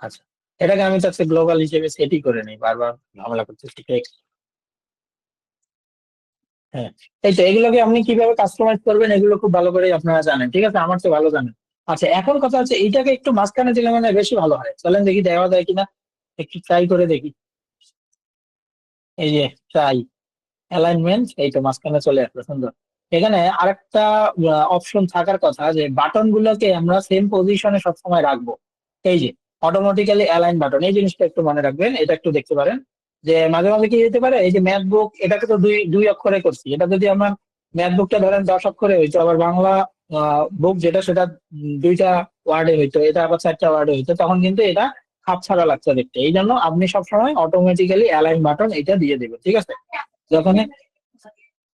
আচ্ছা, এটাকে আমি চাচ্ছি গ্লোবাল হিসেবে সেটই করে নিই, বারবার ঝামেলা করতেছি। হ্যাঁ, এই তো, এগুলোকে আপনি কিভাবে কাস্টমাইজ করবেন এগুলো খুব ভালো করে আপনারা জানেন, ঠিক আছে, আমার তো ভালো জানেন। আচ্ছা, এখন কথা হচ্ছে এইটাকে একটু মাঝখানে দিলে মানে বেশি ভালো হয়। চলেন দেখি দেওয়া যায় কিনা, একটু ট্রাই করে দেখি। এই যে ট্রাই অ্যালাইনমেন্ট, এই তো মাঝখানে চলে আসলো, সুন্দর। এখানে আরেকটা অপশন থাকার কথা, যে বাটন গুলোকে আমরা সেম পজিশনে সবসময় রাখবো। এই যে অটোমেটিক্যালি অ্যালাইন বাটন, এই জিনিসটা একটু মনে রাখবেন, এটা একটু দেখতে পারেন। যে মাঝে মাঝে কি যেতে পারে, এই যে ম্যাথ বুক, এটাকে তো দুই দুই অক্ষরে করছি, এটা যদি আমার ম্যাথ বুকটা ধরেন 10 অক্ষরে হইতো, আবার বাংলা বুক যেটা সেটা দুইটা ওয়ার্ডে হইতো, এটা আবার 4টা ওয়ার্ডে হইতো, তখন কিন্তু এটা খাপ ছাড়া লাগছে দেখতে। এই জন্য আপনি সবসময় অটোমেটিক্যালি অ্যালাইন বাটন এটা দিয়ে দিবেন, ঠিক আছে। যখন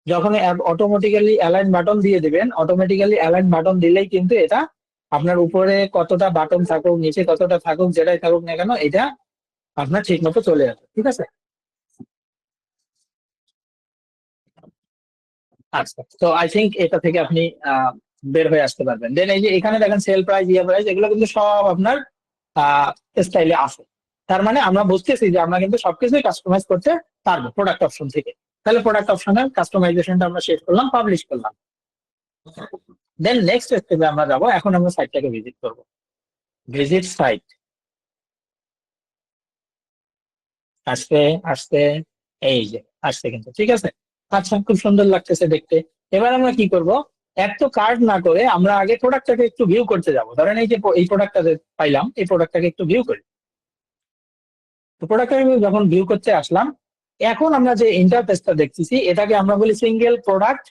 যখন অটোমেটিক্যালি অ্যালাইন বাটন দিয়ে দিবেন, অটোমেটিক্যালি অ্যালাইন বাটন দিলেই কিন্তু এটা আপনার উপরে কতটা বাটন থাকুক, নিচে কতটা থাকুক, যেটাই থাকুক না কেন, এটা আপনার ঠিক মতো চলে আসবে, ঠিক আছে। আচ্ছা, তো আই থিঙ্ক এটা থেকে আপনি আহ, বের হয়ে আসতে পারবেন। দেন এই যে এখানে দেখেন সেল প্রাইস, ইয়ে প্রাইস, এগুলো কিন্তু সব আপনার স্টাইলে আছে। তার মানে আমরা বুঝতেছি যে আমরা কিন্তু সবকিছুই কাস্টমাইজ করতে পারবো প্রোডাক্ট অপশন থেকে। তাহলে প্রোডাক্ট অপশনের কাস্টমাইজেশনটা আমরা শেষ করলাম, পাবলিশ করলাম। দেন নেক্সট স্টেপে আমরা যাবো, এখন আমরা সাইটটাকে ভিজিট করবো। ভিজিট সাইট, আসতে আসতে, এই যে আসছে কিন্তু, ঠিক আছে। আচ্ছা, খুব সুন্দর লাগতেছে দেখতে। এবার আমরা কি করব, এক তো কার্ড না করে আমরা আগে প্রোডাক্টটাকে একটু ভিউ করতে যাব। ধরেন এই যে এই প্রোডাক্টটা পাইলাম, এই প্রোডাক্টটাকে একটু ভিউ করি। তো প্রোডাক্টটাকে যখন ভিউ করতে আসলাম, এখন আমরা যে ইন্টারফেসটা দেখতেছি এটাকে আমরা বলি সিঙ্গেল প্রোডাক্ট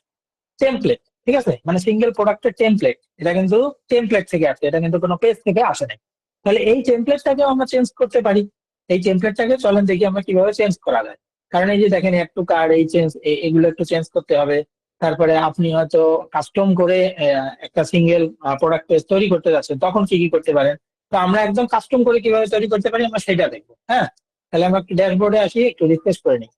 টেমপ্লেট, ঠিক আছে। মানে সিঙ্গেল প্রোডাক্টের টেমপ্লেট, এটা কিন্তু টেমপ্লেট থেকে আসে, এটা কিন্তু কোনো পেজ থেকে আসে নাই। তাহলে এই টেমপ্লেটটাকেও আমরা চেঞ্জ করতে পারি। এই টেমপ্লেটটাকে চলেন দেখি আমরা কিভাবে চেঞ্জ করা যায়। কারণ এই যে দেখেন অ্যাড টু কার্ড, এই চেঞ্জ, এগুলো একটু চেঞ্জ করতে হবে। তারপরে আপনি হয়তো কাস্টম করে একটা সিঙ্গেল প্রোডাক্ট পেজ তৈরি করতে যাচ্ছেন, তখন কি কি করতে পারেন। তো আমরা একদম কাস্টম করে কিভাবে তৈরি করতে পারি আমরা সেটা দেখবো, হ্যাঁ। তাহলে আমরা একটু ড্যাশবোর্ডে আসি, একটু রিফ্রেশ করে নিই।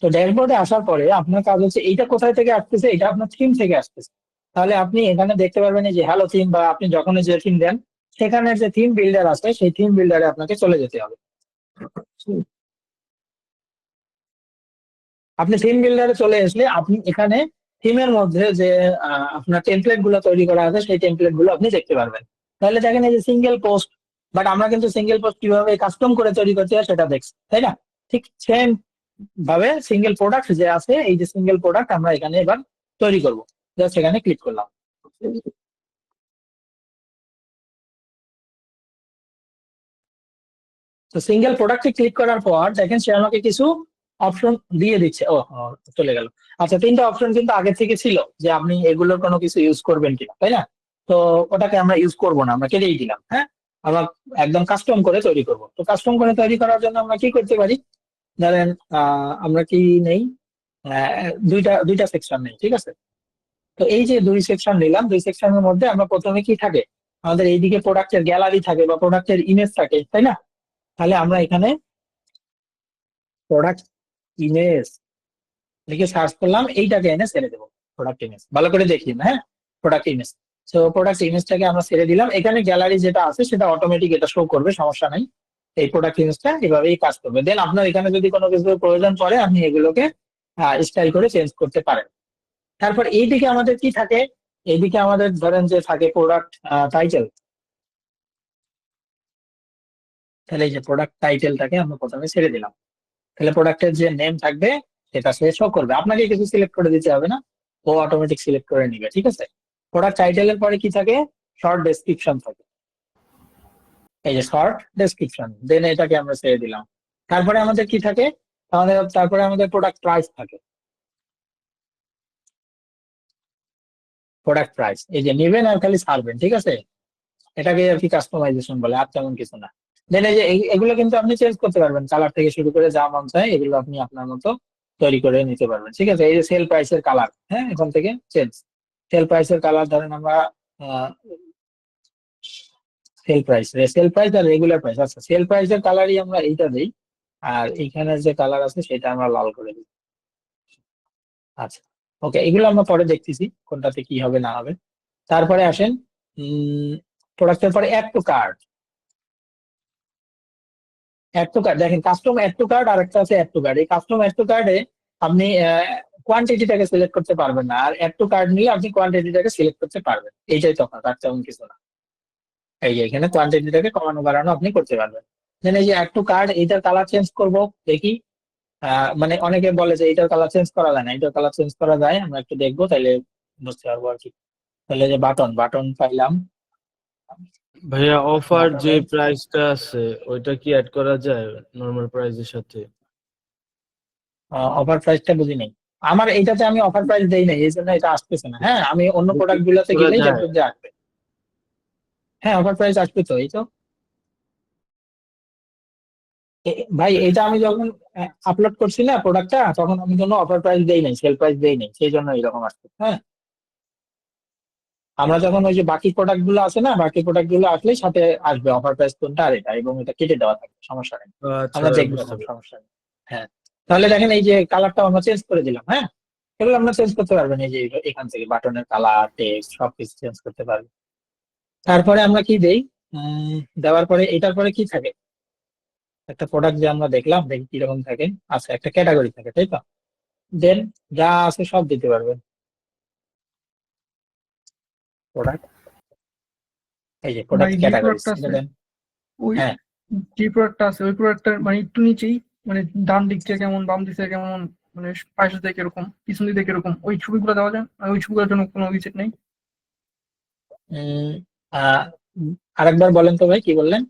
তো ড্যাশবোর্ডে আসার পরে আপনার কাজ হচ্ছে এইটা কোথায় থেকে আসতেছে, এটা আপনার থিম থেকে আসতেছে। তাহলে আপনি এখানে দেখতে পারবেন এই যে হ্যালো থিম, বা আপনি যখন যে থিম দেন সেখানে যে থিম বিল্ডার আছে সেই থিম বিল্ডারে আপনাকে চলে যেতে হবে। আপনি থিম বিল্ডারে চলে আসলে আপনি এখানে থিমের মধ্যে যে আপনার টেমপ্লেট গুলো তৈরি করা আছে সেই টেমপ্লেট গুলো আপনি দেখতে পারবেন। তাহলে দেখেন এই যে সিঙ্গেল পোস্ট, বাট আমরা কিন্তু সিঙ্গেল পোস্ট কিভাবে কাস্টম করে তৈরি করতে হয় সেটা দেখছি, তাই না? ঠিক সেম ভাবে সিঙ্গেল প্রোডাক্ট যে আছে, এই যে সিঙ্গেল প্রোডাক্ট আমরা এখানে এবার তৈরি করব। জাস্ট এখানে ক্লিক করলাম। তো সিঙ্গেল প্রোডাক্টে ক্লিক করার পর দেখেন সে আমাকে কিছু অপশন দিয়ে দিচ্ছে। ও ও, চলে গেল। আচ্ছা, 3টা অপশন কিন্তু আগে থেকে ছিল যে আপনি এগুলোর কোনো কিছু ইউজ করবেন কিনা, তাই না? তো ওটাকে আমরা ইউজ করব না, আমরা কেটেই দিলাম, হ্যাঁ। আমরা একদম কাস্টম করে তৈরি করব। তো কাস্টম করে তৈরি করার জন্য আমরা কি করতে পারি, ধরেন আমরা কি নেই, দুইটা দুইটা সেকশন নেই, ঠিক আছে। তো এই যে দুই সেকশন নিলাম, দুই সেকশনের মধ্যে আমরা প্রথমে কি থাকে, আমাদের এইদিকে প্রোডাক্টের গ্যালারি থাকে বা প্রোডাক্টের ইমেজ থাকে, তাই না? তাহলে আমরা এখানে প্রোডাক্ট ইমেজ লিখে সার্চ করলাম, এইটাকে এনে ছেড়ে দেবো। প্রোডাক্ট ইমেজ ভালো করে দেখি না, হ্যাঁ, প্রোডাক্ট ইমেজ। তো প্রোডাক্ট ইমেজটাকে আমরা ছেড়ে দিলাম, এখানে গ্যালারি যেটা আছে সেটা অটোমেটিক এটা শো করবে, সমস্যা নাই। এই প্রোডাক্ট ইমেজটা এভাবেই কাজ করবে। দেন আপনার এখানে যদি কোনো কিছুর প্রয়োজন পড়ে আপনি এগুলোকে স্টাইল করে চেঞ্জ করতে পারেন। তারপর এইদিকে আমাদের কি থাকে, এইদিকে আমাদের ধরেন যে থাকে প্রোডাক্ট টাইটেল। তাহলে এই যে প্রোডাক্ট টাইটেলটাকে আমরা প্রথমে ছেড়ে দিলাম, তাহলে প্রোডাক্টের যে নেম থাকবে সেটা সে শো করবে, আপনাকে কিছু সিলেক্ট করে দিতে হবে না, ও অটোমেটিক সিলেক্ট করে নিবে, ঠিক আছে। প্রোডাক্ট টাইটেলের পরে কি থাকে, শর্ট ডেসক্রিপশন থাকে, এই যে শর্ট ডেসক্রিপশন, দেন এটাকে আমরা ছেড়ে দিলাম। তারপরে আমাদের কি থাকে, তারপরে আমাদের প্রোডাক্ট প্রাইস থাকে, প্রোডাক্ট প্রাইস এই যে নেবেন আর খালি ছাড়বেন, ঠিক আছে। এটাকে আর কি কাস্টমাইজেশন বলে, আর তেমন কিছু না। দেন এই যে এগুলো কিন্তু আপনি চেঞ্জ করতে পারবেন, কালার থেকে শুরু করে যা মন চায় এগুলো আপনি আপনার মতো তৈরি করে নিতে পারবেন, ঠিক আছে। এই যে সেল প্রাইসের কালার, হ্যাঁ, এখান থেকে চেঞ্জ। সেল প্রাইসের কালার ধরেন আমরা সেল প্রাইস আর রেগুলার প্রাইস, আচ্ছা সেল প্রাইসের কালারই আমরা এইটা দিই, আর এইখানে যে কালার আছে সেটা আমরা লাল করে দিই। আচ্ছা, ওকে, এগুলো আমরা পরে দেখতেছি কোনটাতে কি হবে না হবে। তারপরে আসেন প্রোডাক্টের পরে add to cart. Add to card দেখেন, কাস্টম অ্যাড টু কার্ড আর একটা আছে অ্যাড টু কার্ড। এই কাস্টম অ্যাড টু কার্ডে আপনি কোয়ান্টিটিটাকে সিলেক্ট করতে পারবেন না, আর অ্যাড টু কার্ড নিলে আপনি কোয়ান্টিটিটাকে সিলেক্ট করতে পারবেন, এইটাই তফাৎ, আর তেমন কিছু না। এই যে এখানে কোয়ান্টিটিটাকে কমানো বাড়ানো আপনি করতে পারবেন। দেন এই যে অ্যাড টু কার্ড, এইটার কালার চেঞ্জ করব, দেখি। মানে অনেকে বলে যে এইটার কালার চেঞ্জ করা যায় না, এইটার কালার চেঞ্জ করা যায়, আমরা একটু দেখবো তাইলে বুঝতে পারবো আর কি। তাহলে যে বাটন বাটন পাইলাম, ভাইয়া অফার যে বাটনের প্রাইসটা আছে ওইটা কি অ্যাড করা যায় নরমাল প্রাইসের সাথে? অফার প্রাইসটা বুঝি নাই। আমার এইটাতে আমি অফার প্রাইস দেই নাই, এই জন্য এটা আসতেছে না। হ্যাঁ, আমি অন্য প্রোডাক্ট গুলোতে করা গেলেই যায়? দেখবেন যে আসবে। হ্যাঁ, অফার প্রাইস আসবে তো, এই তো। ভাই এটা আমি যখন আপলোড করছি না প্রোডাক্টটা, তখন আমি কোনো অফার প্রাইস দেই নাই, সেল প্রাইস দেই নাই, সেই জন্য এরকম আসছে। হ্যাঁ, আমরা যখন ওই যে বাকি প্রোডাক্ট গুলো আছে না, বাকি প্রোডাক্ট গুলো আসলে সাথে আসবে অফার প্রাইস কোনটা আর এটা, এবং এটা কেটে দেওয়া থাকবে, সমস্যা নেই। আচ্ছা আমরা দেখবো বুঝতে এখন, পারছি। সমস্যা নেই। হ্যাঁ, তাহলে দেখেন এই যে কালারটা আমরা চেঞ্জ করে দিলাম, হ্যাঁ, এগুলো আমরা চেঞ্জ করতে পারবেন, এই যে এখান থেকে বাটনের কালার, টেক্সট সবকিছু চেঞ্জ করতে পারবেন। তারপরে আমরা কি দেই, দেওয়ার পরে এটার পরে কি থাকে, একটা প্রোডাক্ট যে আমরা দেখলাম, দেখি কিরকম থাকে। আচ্ছা, একটা ক্যাটাগরি থাকে, তাই তো। দেন যা আছে সব দিতে পারবেন, প্রোডাক্ট, এই যে ভাই প্রোডাক্ট যে ক্যাটাগরিজ, প্রোডাক্টটা এটা আছে দেন। ওই হ্যাঁ, যে প্রোডাক্টটা আছে ওই প্রোডাক্টটার মানে একটু নিচেই, মানে ডান দিক থেকে কেমন, বাম দিক থেকে কেমন, মানে পাশে থেকে এরকম, পিছন দিক থেকে এরকম, ওই ছবিগুলো দেওয়া যায়? আর ওই ছবিগুলোর জন্য কোনো উইজেট নেই? উম, আহ, আরেকবার বলেন তো ভাই, কি বললেন?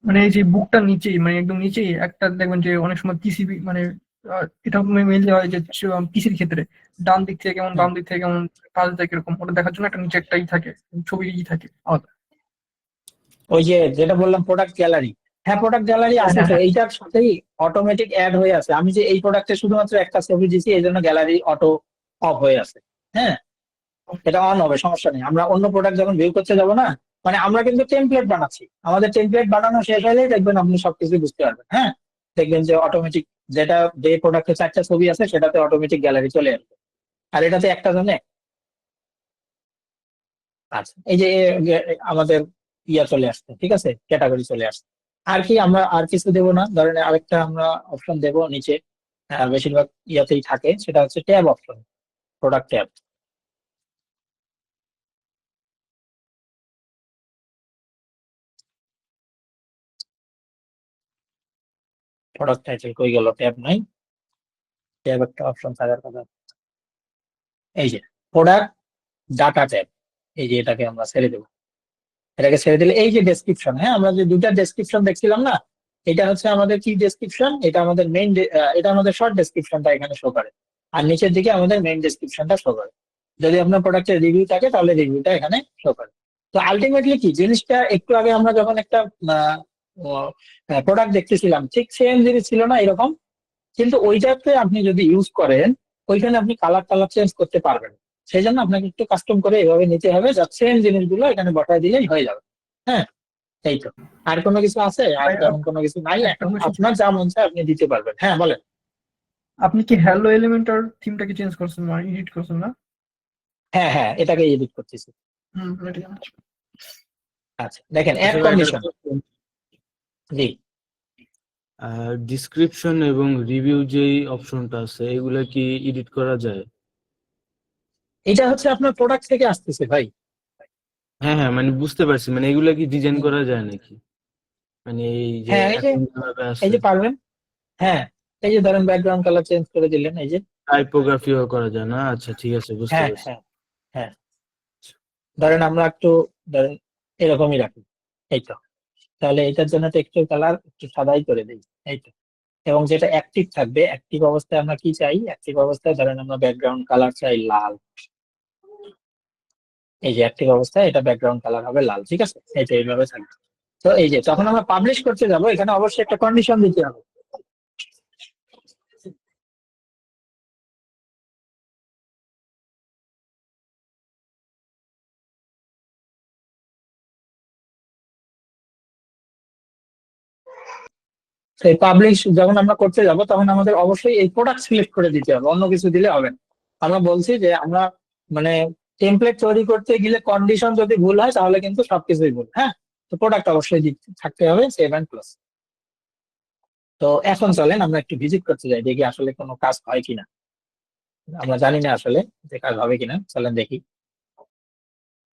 মানে এই যে বুকটার নিচেই, মানে একদম নিচেই একটা দেখবেন যে অনেক সময় পিসিবি মানে এটা মেনলি হয় যে পিসির ক্ষেত্রে ডান দিক থেকে কেমন, হুম, বাম দিক থেকে কেমন, পাশ থেকে এরকম, ওটা দেখার জন্য একটা নিচে একটাই থাকে, ছবি থাকে আলাদা। ওই যে যেটা বললাম প্রোডাক্ট গ্যালারি, হ্যাঁ প্রোডাক্ট গ্যালারি হ্যাঁ, আছে হ্যাঁ, তো, হ্যাঁ। এইটার সাথেই অটোমেটিক অ্যাড হয়ে আছে। আমি যে এই প্রোডাক্টে শুধুমাত্র একটা ছবি দিছি, এই জন্য গ্যালারি অটো অফ হয়ে আছে। হ্যাঁ, এটা অন হবে, সমস্যা নেই। আমরা অন্য প্রোডাক্ট যখন ভিউ করতে যাব না, মানে আমরা কিন্তু টেমপ্লেট বানাচ্ছি, আমাদের টেমপ্লেট বানানো শেষ হলেই দেখবেন আপনি সবকিছু বুঝতে পারবেন। হ্যাঁ, দেখবেন যে অটোমেটিক যেটা, যে প্রোডাক্টে চারটা ছবি আছে সেটাতে অটোমেটিক গ্যালারি চলে আসবে, আর এটাতে একটা জন্য। আচ্ছা, এই যে আমাদের ইয়া চলে আসছে, ঠিক আছে, ক্যাটাগরি চলে আসছে। আর কি আমরা আর কিছু দেবো না, ধরেন আরেকটা আমরা অপশন দেবো নিচে, বেশিরভাগ ইয়াতেই থাকে, সেটা হচ্ছে tab option, product tab. Product title কই গেল, ট্যাব নাই, ট্যাব একটা অপশন থাকার কথা। এই যে প্রোডাক্ট ডাটা ট্যাব, এই যে এটাকে আমরা ছেড়ে দেবো। এটাকে ছেড়ে দিলে এই যে ডেসক্রিপশন, হ্যাঁ, আমরা যে দুটা ডেসক্রিপশন দেখছিলাম না, এটা হচ্ছে আমাদের কি ডেসক্রিপশন, এটা আমাদের মেইন, এটা আমাদের শর্ট ডেসক্রিপশনটা এখানে শো করে, আর নিচের দিকে আমাদের মেইন ডেসক্রিপশনটা শো করে। যদি আপনার প্রোডাক্টের রিভিউ থাকে তাহলে রিভিউটা এখানে শো করে। তো আলটিমেটলি কি জিনিসটা, একটু আগে আমরা যখন একটা প্রোডাক্ট দেখতেছিলাম, ঠিক সেম জিনিস ছিল না এরকম, কিন্তু ওইটাতে আপনি যদি ইউজ করেন, ওইখানে আপনি কালার চেঞ্জ করতে পারবেন। সেই জন্য আপনাকে একটু কাস্টম করে এভাবে নিতে হবে, যা সেম জিনিসগুলো এখানে বসায় দিলেই হয়ে যাবে। হ্যাঁ, এই তো। আর কোনো কিছু আছে? আর ভাই তেমন কোনো কিছু নাই, একটা এখন কোয়েশ্চেন, আপনার যা মন চায় আপনি দিতে পারবেন। হ্যাঁ বলেন। আপনি কি হ্যালো এলিমেন্টার থিমটাকে চেঞ্জ করছেন মানে এডিট করছেন না? হ্যাঁ হ্যাঁ, এটাকে এডিট করতেছি। এটা জানতে চাই। আচ্ছা দেখেন, অ্যাড আচ্ছা ভাই, কন্ডিশন। জি, ডিসক্রিপশন এবং রিভিউ যেই অপশনটা আছে এগুলা কি এডিট করা যায়? এটা হচ্ছে আপনার প্রোডাক্ট থেকে আসতেছে ভাই। হ্যাঁ হ্যাঁ, মানে বুঝতে পারছি, মানে এগুলা কি ডিজাইন হুম। করা যায় নাকি? মানে এই যে হ্যাঁ, এখন যেভাবে এই আছে যে পারবেন। হ্যাঁ, এই যে ধরেন ব্যাকগ্রাউন্ড কালার চেঞ্জ করে দিলেন, এই যে। টাইপোগ্রাফিও করা যায় না? আচ্ছা ঠিক আছে, বুঝতে হ্যাঁ পারছি। হ্যাঁ হ্যাঁ, ধরেন আমরা একটু, ধরেন এরকমই রাখি, এই তো। তাহলে এটার জন্য টেক্সচার কালার একটু সাদাই করে দিই, এই তো। এবং যেটা অ্যাক্টিভ থাকবে, অ্যাক্টিভ অবস্থায় আমরা কি চাই? অ্যাক্টিভ অবস্থায় ধরেন আমরা ব্যাকগ্রাউন্ড কালার চাই লাল। এই যে অ্যাক্টিভ অবস্থায় এটা ব্যাকগ্রাউন্ড কালার হবে লাল, ঠিক আছে? এটা এইভাবে থাকবে। তো এই যে যখন আমরা পাবলিশ করতে যাব, এখানে অবশ্যই একটা কন্ডিশন দিতে হবে। সেই পাবলিশ যখন আমরা করতে যাব, তখন আমাদের অবশ্যই এই প্রোডাক্ট সিলেক্ট করে দিতে হবে, অন্য কিছু দিলে হবে না। আমরা বলছি যে আমরা মানে টেমপ্লেট তৈরি করতে গেলে কন্ডিশন যদি ভুল হয় তাহলে কিন্তু সবকিছুই ভুল। হ্যাঁ, তো প্রোডাক্ট অবশ্যই থাকতে হবে, সেভ অ্যান্ড ক্লোজ। তো এখন চলেন আমরা একটু ভিজিট করতে যাই, দেখি আসলে কোনো কাজ হয় কিনা। আমরা জানি না আসলে যে কাজ হবে কিনা, চলেন দেখি।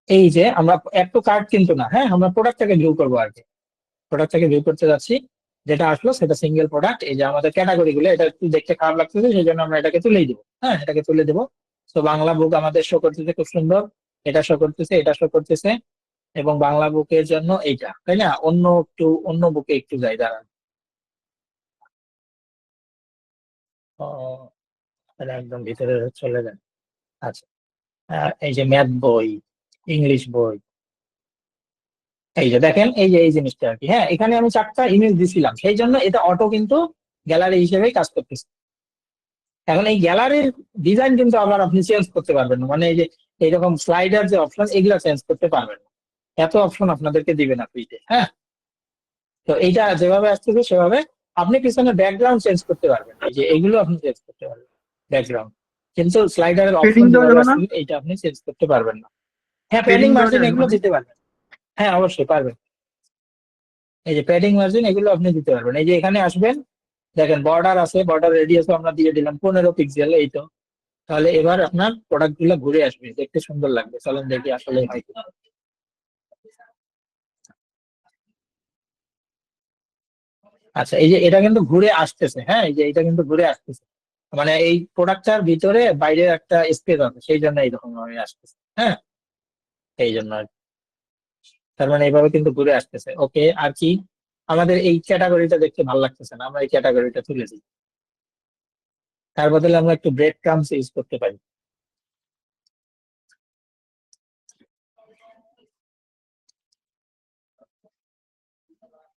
এই যে আমরা এড টু কার্ট কিন্তু না, হ্যাঁ, আমরা প্রোডাক্টটাকে ভিউ করবো আর কি। প্রোডাক্টটাকে ভিউ করতে যাচ্ছি, যেটা আসলো সেটা সিঙ্গেল প্রোডাক্ট। এই যে আমাদের ক্যাটাগরি গুলো, এটা একটু দেখতে খারাপ লাগতেছে, সেই জন্য আমরা এটাকে তুলেই দিব। হ্যাঁ, এটাকে তুলে দেবো। তো বাংলা বুক আমাদের শো করতেছে খুব সুন্দর, এটা শো করতেছে, এটা শো করতেছে। এবং বাংলা বুকের জন্য এইটা, তাই না? অন্য বুকে একটু যাই, দাঁড়ান। ও, তাহলে একদম ভিতরে চলে যান। আচ্ছা, এই যে ম্যাথ বই, ইংলিশ বই, এই যে দেখেন, এই যে এই জিনিসটা আর কি। হ্যাঁ, এখানে আমি 4টা ইমেজ দিছিলাম, সেই জন্য এটা অটো কিন্তু গ্যালারি হিসেবেই কাজ করতেছে। এখন এই গ্যালারির ডিজাইন কিন্তু আবার আপনি চেঞ্জ করতে পারবেন না, মানে এই যে এইরকম স্লাইডার যে অপশন, এগুলা চেঞ্জ করতে পারবেন না। এত অপশন আপনাদেরকে দিবে না ফ্রিতে। হ্যাঁ, তো এইটা যেভাবে আসতেছে সেভাবে আপনি পিছনে ব্যাকগ্রাউন্ড চেঞ্জ করতে পারবেন, এই যে এইগুলো আপনি চেঞ্জ করতে পারবেন ব্যাকগ্রাউন্ড। কিন্তু স্লাইডারের পেডিং অপশন দেওয়া যেভাবে যাবে না? আসছে এইটা আপনি চেঞ্জ করতে পারবেন না। হ্যাঁ, পেডিং প্যাডিং দেওয়া মার্জিন যায় এগুলো মানে? দিতে পারবেন। হ্যাঁ, অবশ্যই পারবেন। এই যে প্যাডিং মার্জিন এগুলো আপনি দিতে পারবেন। এই যে এখানে আসবেন, দেখেন বর্ডার আছে, বর্ডার রেডিয়াস আমরা দিয়ে দিলাম 15 পিক্সেল, এই তো। তাহলে এবার আপনার প্রোডাক্ট গুলো ঘুরে আসবে, দেখতে সুন্দর লাগবে। চলেন দেখি আসলে হয় কিনা। আচ্ছা, এই যে এটা কিন্তু ঘুরে আসতেছে। হ্যাঁ, এই যে এটা কিন্তু ঘুরে আসতেছে, মানে এই প্রোডাক্টটার ভিতরে বাইরে একটা স্পেস আছে, সেই জন্য এইরকম ভাবে আসতেছে। হ্যাঁ, এই জন্য আর কি। তার মানে এইভাবে কিন্তু ঘুরে আসতেছে। ওকে, আর কি? আমাদের এই ক্যাটাগরিটা দেখতে ভালো লাগতেছে না, আমরা এই ক্যাটাগরিটা তুলে দিই। তার বদলে আমরা একটু ব্রেড ক্রামস ইউজ করতে পারি।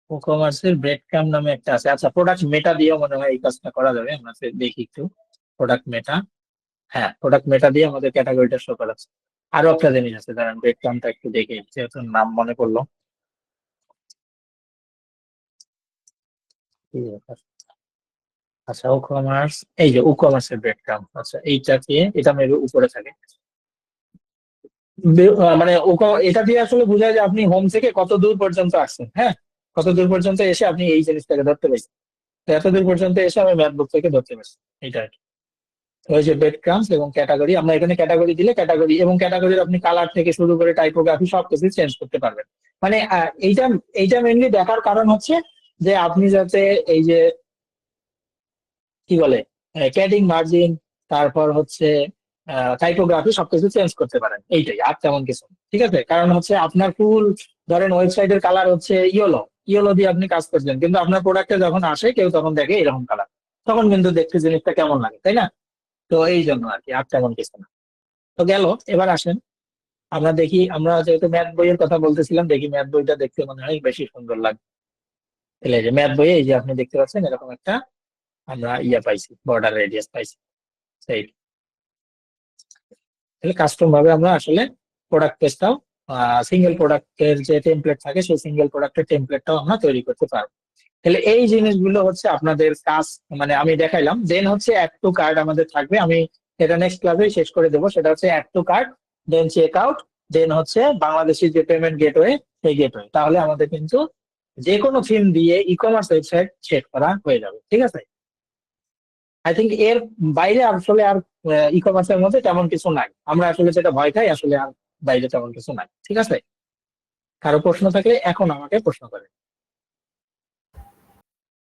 ই কমার্সের ব্রেড ক্রাম নামে একটা আছে। আচ্ছা, প্রোডাক্ট মেটা দিয়েও মনে হয় এই কাজটা করা যাবে, আমরা দেখি একটু। প্রোডাক্ট মেটা, হ্যাঁ, প্রোডাক্ট মেটা দিয়ে আমাদের ক্যাটাগরিটা শো করাচ্ছে। আরো একটা জিনিস আছে, দাঁড়ান ব্রেড ক্রামটা একটু দেখে, যেহেতু নাম মনে পড়লো। কি ব্যাপার? আচ্ছা, ই কমার্স, এই যে ই কমার্সের ব্রেড ক্রাম। আচ্ছা, এইটাকে, এটা মেবি উপরে থাকে। মানে এটা দিয়ে আসলে বোঝায় যে আপনি হোম থেকে কত দূর পর্যন্ত আসছেন। হ্যাঁ, কত দূর পর্যন্ত এসে আপনি এই জিনিসটাকে ধরতে পারছেন। তো এত দূর পর্যন্ত এসে আমি ম্যাথ বুক থেকে ধরতে পারছি, এইটা আর কি। তো ওই যে ব্রেড ক্রামস এবং ক্যাটাগরি, আমরা এখানে ক্যাটাগরি দিলে ক্যাটাগরি এবং ক্যাটাগরির আপনি কালার থেকে শুরু করে টাইপোগ্রাফি সবকিছু চেঞ্জ করতে পারবেন। মানে এইটা এইটা মেনলি দেখার কারণ হচ্ছে যে আপনি যাতে এই যে কি বলে প্যাডিং মার্জিন, তারপর হচ্ছে টাইপোগ্রাফি সবকিছু চেঞ্জ করতে পারেন, এইটাই, আর তেমন কিছু না। ঠিক আছে, কারণ হচ্ছে আপনার ফুল, ধরেন ওয়েবসাইটের কালার হচ্ছে ইয়েলো, ইয়েলো দিয়ে আপনি কাজ করছেন, কিন্তু আপনার প্রোডাক্টে যখন আসে কেউ তখন দেখে এরকম কালার, তখন কিন্তু দেখতে জিনিসটা কেমন লাগে, তাই না? তো এই জন্য আর কি, আর তেমন কিছু না। তো গেল, এবার আসেন আমরা দেখি, আমরা যেহেতু ম্যাথ বইয়ের কথা বলতেছিলাম, দেখি ম্যাথ বইটা দেখতে মনে হয় বেশি সুন্দর লাগে। তাহলে এই যে ম্যাথ বইয়ে এই যে আপনি দেখতে পাচ্ছেন এরকম একটা আমরা ইয়া পাইছি, বর্ডার রেডিয়াস পাইছি, সেই। তাহলে কাস্টম ভাবে আমরা আসলে প্রোডাক্ট পেজটাও সিঙ্গেল প্রোডাক্টের যে টেমপ্লেট থাকে সেই সিঙ্গেল প্রোডাক্টের টেমপ্লেটটাও আমরা তৈরি করতে পারবো। তাহলে এই জিনিসগুলো হচ্ছে আপনাদের কাজ, মানে আমি দেখাইলাম। দেন হচ্ছে অ্যাড টু কার্ট আমাদের থাকবে, আমি এটা নেক্সট ক্লাসে শেষ করে দেবো। সেটা হচ্ছে add to cart, then check out, then হচ্ছে বাংলাদেশি যে পেমেন্ট গেটওয়ে সেই গেটওয়ে। তাহলে আমাদের কিন্তু যে কোনো থিম দিয়ে ই কমার্স ওয়েবসাইট সেট করা হয়ে যাবে। ঠিক আছে, আই থিঙ্ক এর বাইরে আসলে আর ই কমার্সের মধ্যে তেমন কিছু নাই। আমরা আসলে যেটা ভয় খাই আসলে আর বাইরে তেমন কিছু নাই। ঠিক আছে, কারো প্রশ্ন থাকলে এখন আমাকে প্রশ্ন করে।